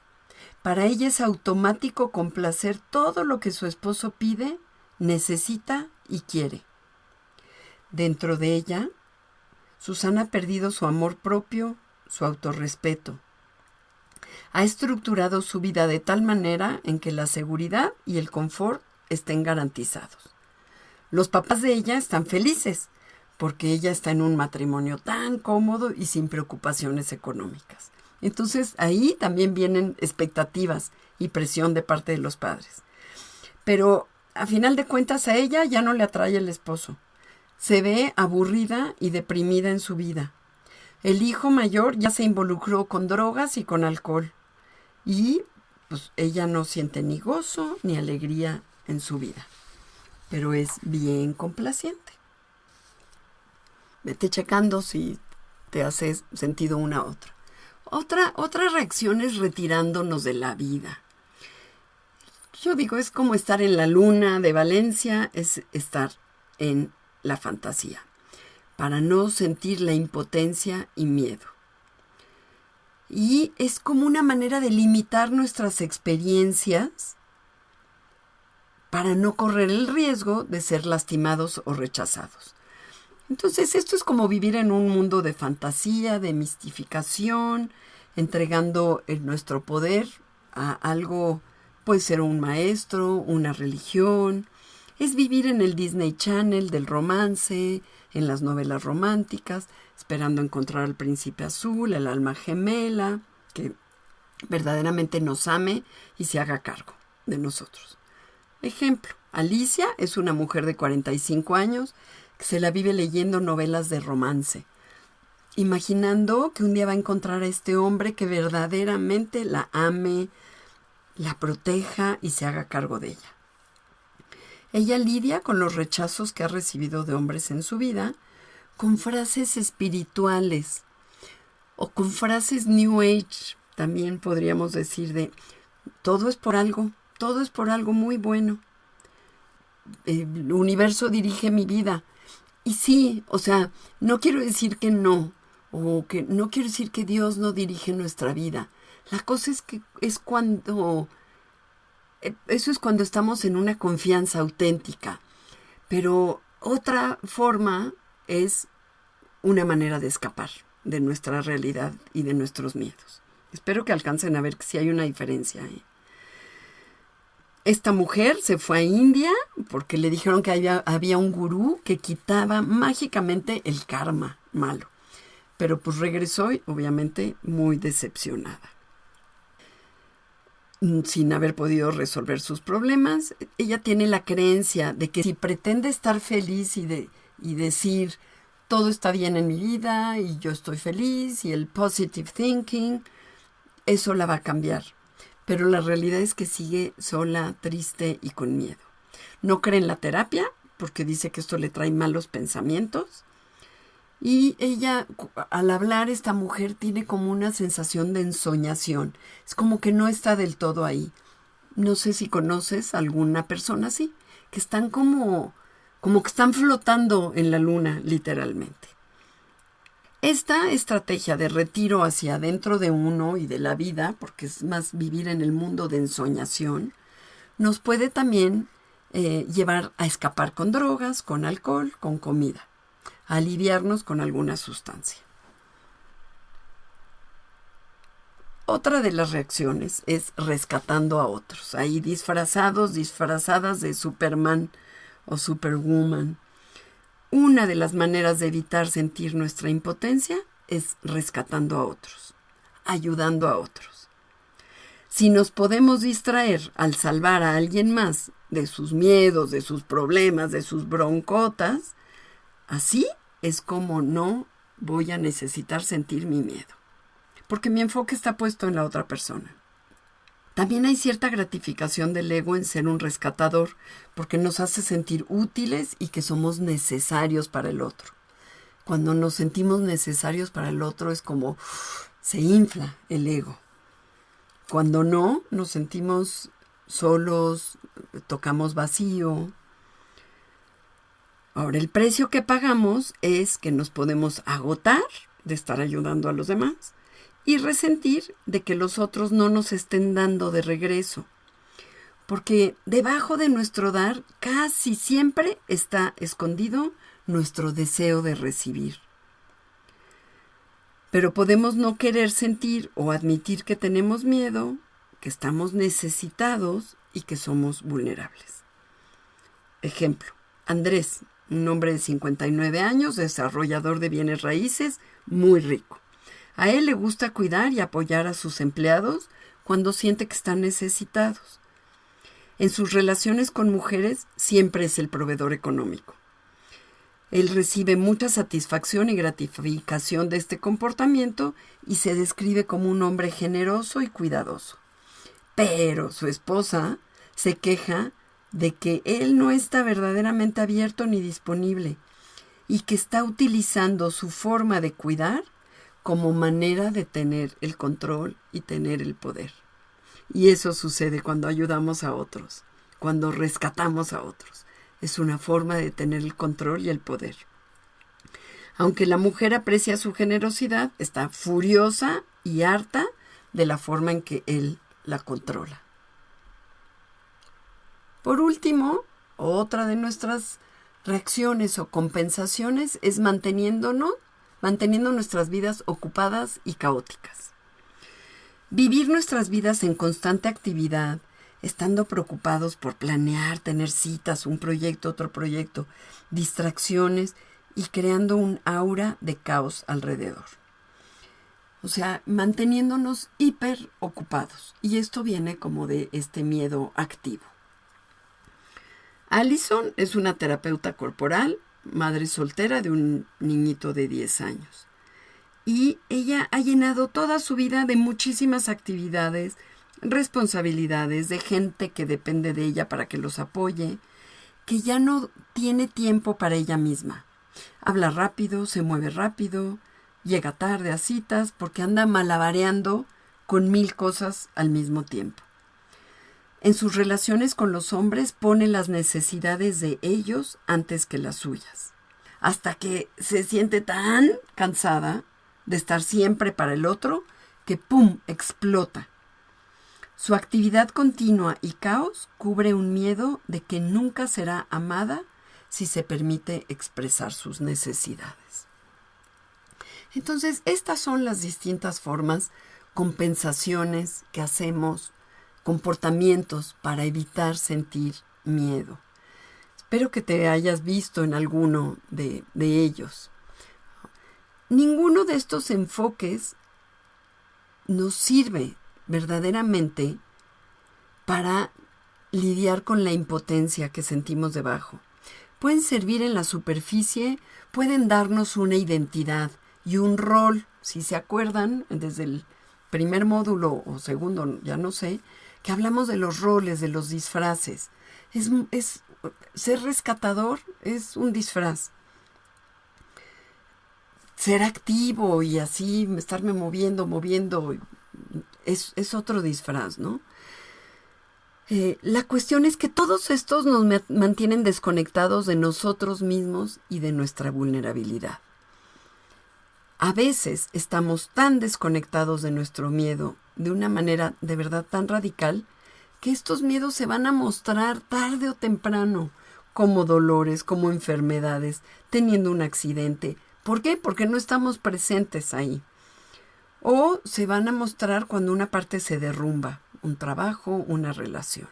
Para ella es automático complacer todo lo que su esposo pide, necesita y quiere. Dentro de ella, Susana ha perdido su amor propio, su autorrespeto. Ha estructurado su vida de tal manera en que la seguridad y el confort estén garantizados. Los papás de ella están felices porque ella está en un matrimonio tan cómodo y sin preocupaciones económicas. Entonces ahí también vienen expectativas y presión de parte de los padres. Pero a final de cuentas a ella ya no le atrae el esposo. Se ve aburrida y deprimida en su vida. El hijo mayor ya se involucró con drogas y con alcohol. Y pues ella no siente ni gozo ni alegría en su vida. Pero es bien complaciente. Vete checando si te hace sentido una u otra. Otra reacción es retirándonos de la vida. Yo digo, es como estar en la luna de Valencia, es estar en la fantasía, para no sentir la impotencia y miedo. Y es como una manera de limitar nuestras experiencias para no correr el riesgo de ser lastimados o rechazados. Entonces, esto es como vivir en un mundo de fantasía, de mistificación, entregando nuestro poder a algo, puede ser un maestro, una religión. Es vivir en el Disney Channel del romance, en las novelas románticas, esperando encontrar al príncipe azul, el alma gemela, que verdaderamente nos ame y se haga cargo de nosotros. Ejemplo, Alicia es una mujer de 45 años que se la vive leyendo novelas de romance, imaginando que un día va a encontrar a este hombre que verdaderamente la ame, la proteja y se haga cargo de ella. Ella lidia con los rechazos que ha recibido de hombres en su vida con frases espirituales o con frases New Age, también podríamos decir de todo es por algo muy bueno. El universo dirige mi vida. Y sí, o sea, no quiero decir que no, o que no quiero decir que Dios no dirige nuestra vida. La cosa es que eso es cuando estamos en una confianza auténtica. Pero otra forma es una manera de escapar de nuestra realidad y de nuestros miedos. Espero que alcancen a ver si hay una diferencia ahí. Esta mujer se fue a India porque le dijeron que había un gurú que quitaba mágicamente el karma malo. Pero pues regresó y obviamente muy decepcionada. Sin haber podido resolver sus problemas, ella tiene la creencia de que si pretende estar feliz y decir todo está bien en mi vida y yo estoy feliz y el positive thinking, eso la va a cambiar. Pero la realidad es que sigue sola, triste y con miedo. No cree en la terapia porque dice que esto le trae malos pensamientos. Y ella, al hablar, esta mujer tiene como una sensación de ensoñación. Es como que no está del todo ahí. No sé si conoces a alguna persona así, que están como que están flotando en la luna, literalmente. Esta estrategia de retiro hacia adentro de uno y de la vida, porque es más vivir en el mundo de ensoñación, nos puede también llevar a escapar con drogas, con alcohol, con comida, a aliviarnos con alguna sustancia. Otra de las reacciones es rescatando a otros, ahí disfrazadas de Superman o Superwoman. Una de las maneras de evitar sentir nuestra impotencia es rescatando a otros, ayudando a otros. Si nos podemos distraer al salvar a alguien más de sus miedos, de sus problemas, de sus broncotas, así es como no voy a necesitar sentir mi miedo, porque mi enfoque está puesto en la otra persona. También hay cierta gratificación del ego en ser un rescatador, porque nos hace sentir útiles y que somos necesarios para el otro. Cuando nos sentimos necesarios para el otro es como se infla el ego. Cuando no, nos sentimos solos, tocamos vacío. Ahora, el precio que pagamos es que nos podemos agotar de estar ayudando a los demás y resentir de que los otros no nos estén dando de regreso. Porque debajo de nuestro dar casi siempre está escondido nuestro deseo de recibir. Pero podemos no querer sentir o admitir que tenemos miedo, que estamos necesitados y que somos vulnerables. Ejemplo, Andrés, un hombre de 59 años, desarrollador de bienes raíces, muy rico. A él le gusta cuidar y apoyar a sus empleados cuando siente que están necesitados. En sus relaciones con mujeres siempre es el proveedor económico. Él recibe mucha satisfacción y gratificación de este comportamiento y se describe como un hombre generoso y cuidadoso. Pero su esposa se queja de que él no está verdaderamente abierto ni disponible y que está utilizando su forma de cuidar como manera de tener el control y tener el poder. Y eso sucede cuando ayudamos a otros, cuando rescatamos a otros. Es una forma de tener el control y el poder. Aunque la mujer aprecia su generosidad, está furiosa y harta de la forma en que él la controla. Por último, otra de nuestras reacciones o compensaciones es manteniendo nuestras vidas ocupadas y caóticas. Vivir nuestras vidas en constante actividad, estando preocupados por planear, tener citas, un proyecto, otro proyecto, distracciones y creando un aura de caos alrededor. O sea, manteniéndonos hiper ocupados. Y esto viene como de este miedo activo. Allison es una terapeuta corporal, madre soltera de un niñito de 10 años. Y ella ha llenado toda su vida de muchísimas actividades, responsabilidades, de gente que depende de ella para que los apoye, que ya no tiene tiempo para ella misma. Habla rápido, se mueve rápido, llega tarde a citas porque anda malabareando con 1000 cosas al mismo tiempo. En sus relaciones con los hombres pone las necesidades de ellos antes que las suyas, hasta que se siente tan cansada de estar siempre para el otro que ¡pum!, explota. Su actividad continua y caos cubre un miedo de que nunca será amada si se permite expresar sus necesidades. Entonces, estas son las distintas formas, compensaciones que hacemos, comportamientos para evitar sentir miedo. Espero que te hayas visto en alguno de ellos. Ninguno de estos enfoques nos sirve verdaderamente para lidiar con la impotencia que sentimos debajo. Pueden servir en la superficie, pueden darnos una identidad y un rol. Si se acuerdan, desde el primer módulo o segundo, ya no sé, que hablamos de los roles, de los disfraces. Es ser rescatador es un disfraz. Ser activo y así estarme moviendo, es otro disfraz, ¿no? La cuestión es que todos estos nos mantienen desconectados de nosotros mismos y de nuestra vulnerabilidad. A veces estamos tan desconectados de nuestro miedo de una manera de verdad tan radical que estos miedos se van a mostrar tarde o temprano como dolores, como enfermedades, teniendo un accidente. ¿Por qué? Porque no estamos presentes ahí. O se van a mostrar cuando una parte se derrumba, un trabajo, una relación.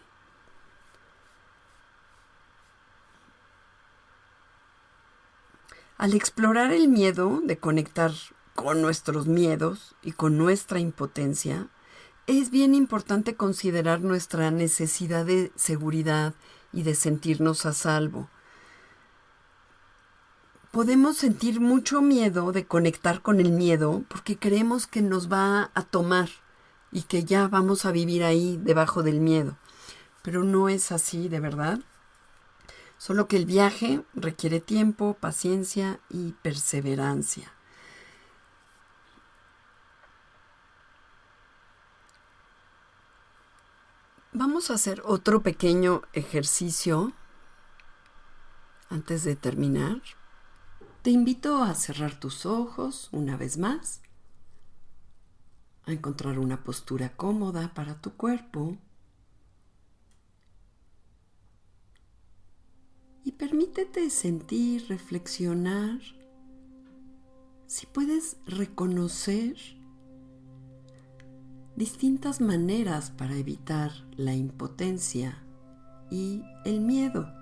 Al explorar el miedo de conectar con nuestros miedos y con nuestra impotencia, es bien importante considerar nuestra necesidad de seguridad y de sentirnos a salvo. Podemos sentir mucho miedo de conectar con el miedo porque creemos que nos va a tomar y que ya vamos a vivir ahí debajo del miedo. Pero no es así, de verdad. Solo que el viaje requiere tiempo, paciencia y perseverancia. Vamos a hacer otro pequeño ejercicio antes de terminar. Te invito a cerrar tus ojos una vez más, a encontrar una postura cómoda para tu cuerpo y permítete sentir, reflexionar, si puedes reconocer distintas maneras para evitar la impotencia y el miedo.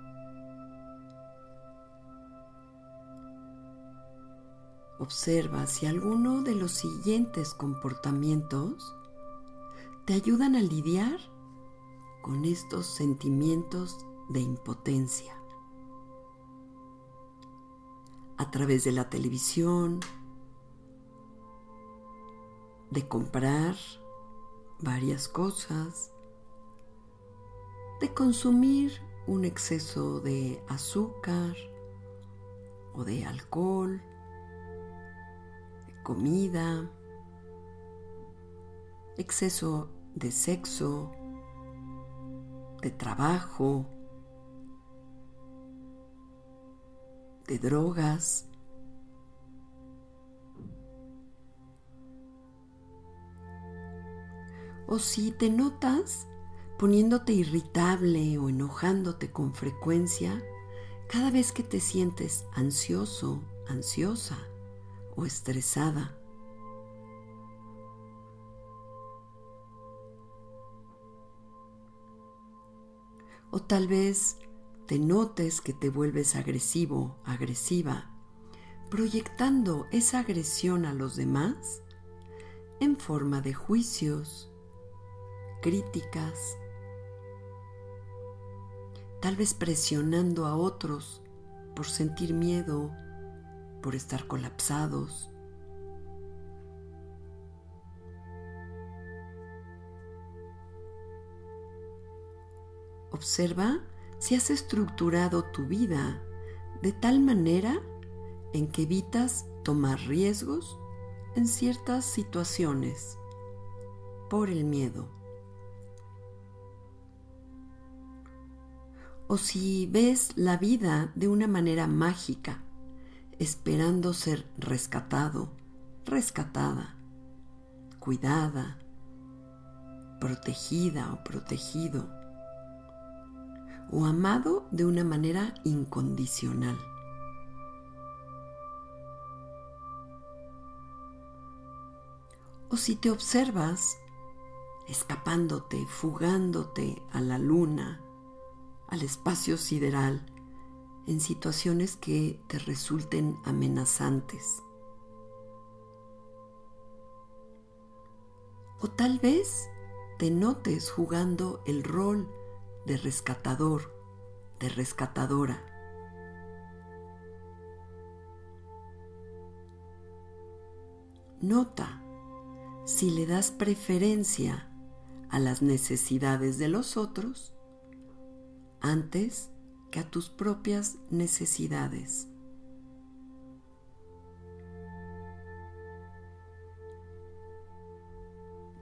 Observa si alguno de los siguientes comportamientos te ayudan a lidiar con estos sentimientos de impotencia. A través de la televisión, de comprar varias cosas, de consumir un exceso de azúcar o de alcohol, comida, exceso de sexo, de trabajo, de drogas. O si te notas poniéndote irritable o enojándote con frecuencia cada vez que te sientes ansioso, ansiosa o estresada. O tal vez te notes que te vuelves agresivo, agresiva, proyectando esa agresión a los demás en forma de juicios, críticas, tal vez presionando a otros por sentir miedo, por estar colapsados. Observa si has estructurado tu vida de tal manera en que evitas tomar riesgos en ciertas situaciones por el miedo. O si ves la vida de una manera mágica, esperando ser rescatado, rescatada, cuidada, protegida o protegido, o amado de una manera incondicional. O si te observas escapándote, fugándote a la luna, al espacio sideral, en situaciones que te resulten amenazantes. O tal vez te notes jugando el rol de rescatador, de rescatadora. Nota si le das preferencia a las necesidades de los otros antes que a tus propias necesidades.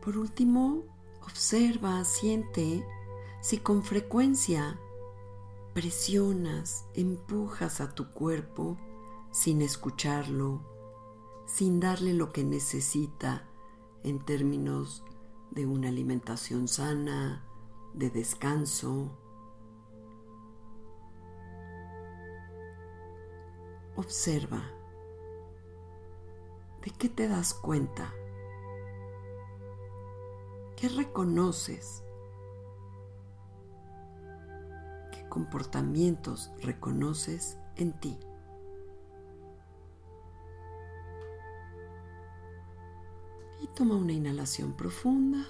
Por último, observa, siente si con frecuencia presionas, empujas a tu cuerpo sin escucharlo, sin darle lo que necesita en términos de una alimentación sana, de descanso. Observa. ¿De qué te das cuenta? ¿Qué reconoces? ¿Qué comportamientos reconoces en ti? Y toma una inhalación profunda.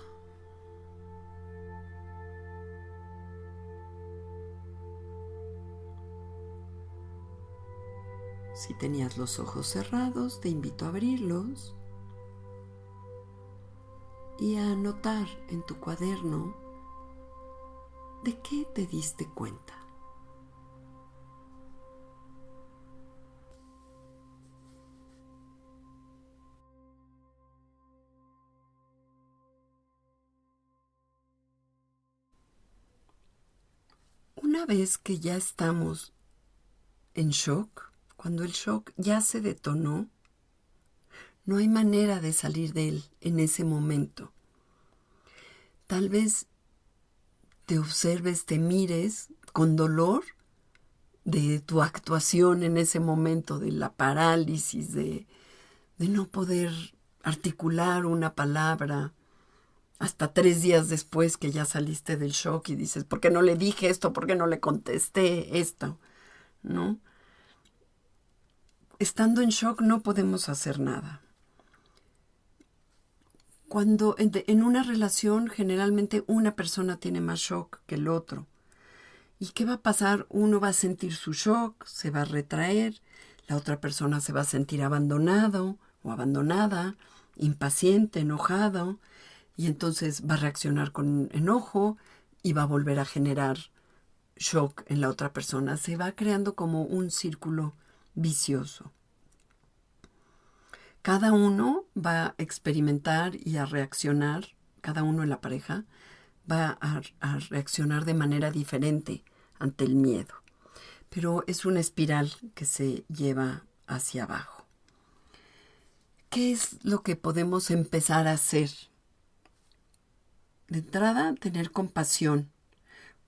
Si tenías los ojos cerrados, te invito a abrirlos y a anotar en tu cuaderno de qué te diste cuenta. Una vez que ya estamos en shock, cuando el shock ya se detonó, no hay manera de salir de él en ese momento. Tal vez te observes, te mires con dolor de tu actuación en ese momento, de la parálisis, de no poder articular una palabra hasta 3 días después que ya saliste del shock y dices, ¿por qué no le dije esto? ¿Por qué no le contesté esto? ¿No? Estando en shock no podemos hacer nada. Cuando en una relación generalmente una persona tiene más shock que el otro. ¿Y qué va a pasar? Uno va a sentir su shock, se va a retraer, la otra persona se va a sentir abandonado o abandonada, impaciente, enojado, y entonces va a reaccionar con enojo y va a volver a generar shock en la otra persona. Se va creando como un círculo vicioso. Cada uno va a experimentar y a reaccionar, cada uno en la pareja va a reaccionar de manera diferente ante el miedo. Pero es una espiral que se lleva hacia abajo. ¿Qué es lo que podemos empezar a hacer? De entrada, tener compasión.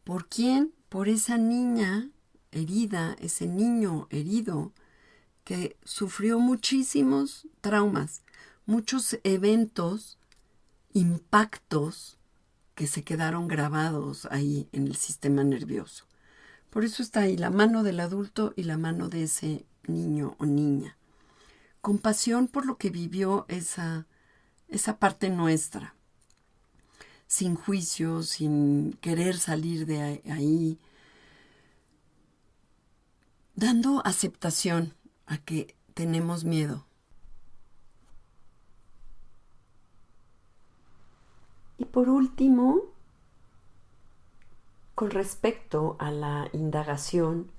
¿Por quién? Por esa niña herida, ese niño herido que sufrió muchísimos traumas, muchos eventos, impactos que se quedaron grabados ahí en el sistema nervioso. Por eso está ahí la mano del adulto y la mano de ese niño o niña. Compasión por lo que vivió esa parte nuestra, sin juicio, sin querer salir de ahí, dando aceptación a que tenemos miedo. Y por último, con respecto a la indagación,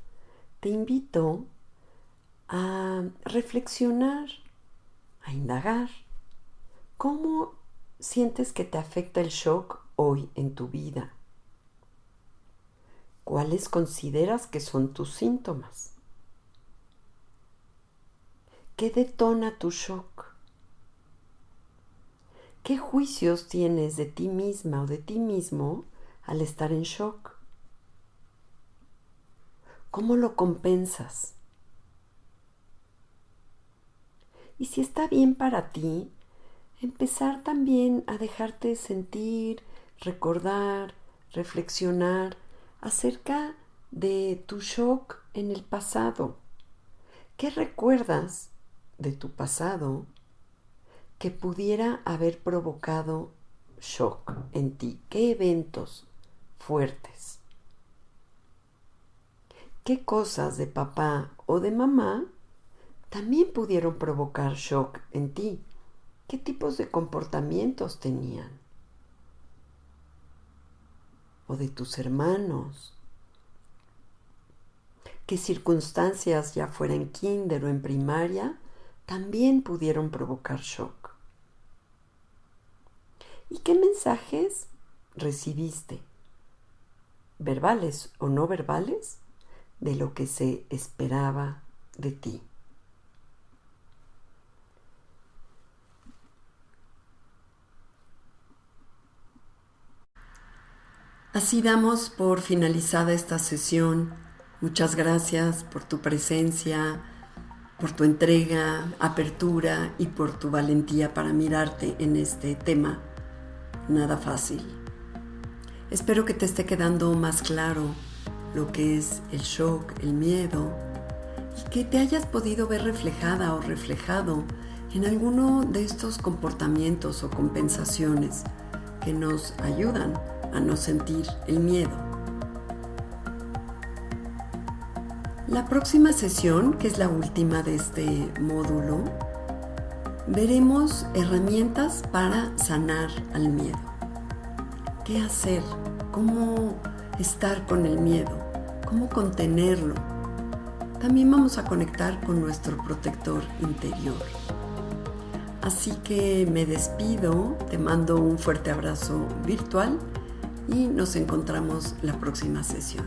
te invito a reflexionar, a indagar. ¿Cómo sientes que te afecta el shock hoy en tu vida? ¿Cuáles consideras que son tus síntomas? ¿Qué detona tu shock? ¿Qué juicios tienes de ti misma o de ti mismo al estar en shock? ¿Cómo lo compensas? Y si está bien para ti, empezar también a dejarte sentir, recordar, reflexionar acerca de tu shock en el pasado. ¿Qué recuerdas de tu pasado que pudiera haber provocado shock en ti? ¿Qué eventos fuertes? ¿Qué cosas de papá o de mamá también pudieron provocar shock en ti? ¿Qué tipos de comportamientos tenían? ¿O de tus hermanos? qué circunstancias, ya fuera en kinder o en primaria, también pudieron provocar shock. ¿Y qué mensajes recibiste, verbales o no verbales, de lo que se esperaba de ti? Así damos por finalizada esta sesión. Muchas gracias por tu presencia, por tu entrega, apertura y por tu valentía para mirarte en este tema nada fácil. Espero que te esté quedando más claro lo que es el shock, el miedo, y que te hayas podido ver reflejada o reflejado en alguno de estos comportamientos o compensaciones que nos ayudan a no sentir el miedo. La próxima sesión, que es la última de este módulo, veremos herramientas para sanar al miedo. ¿Qué hacer? ¿Cómo estar con el miedo? ¿Cómo contenerlo? También vamos a conectar con nuestro protector interior. Así que me despido, te mando un fuerte abrazo virtual y nos encontramos la próxima sesión.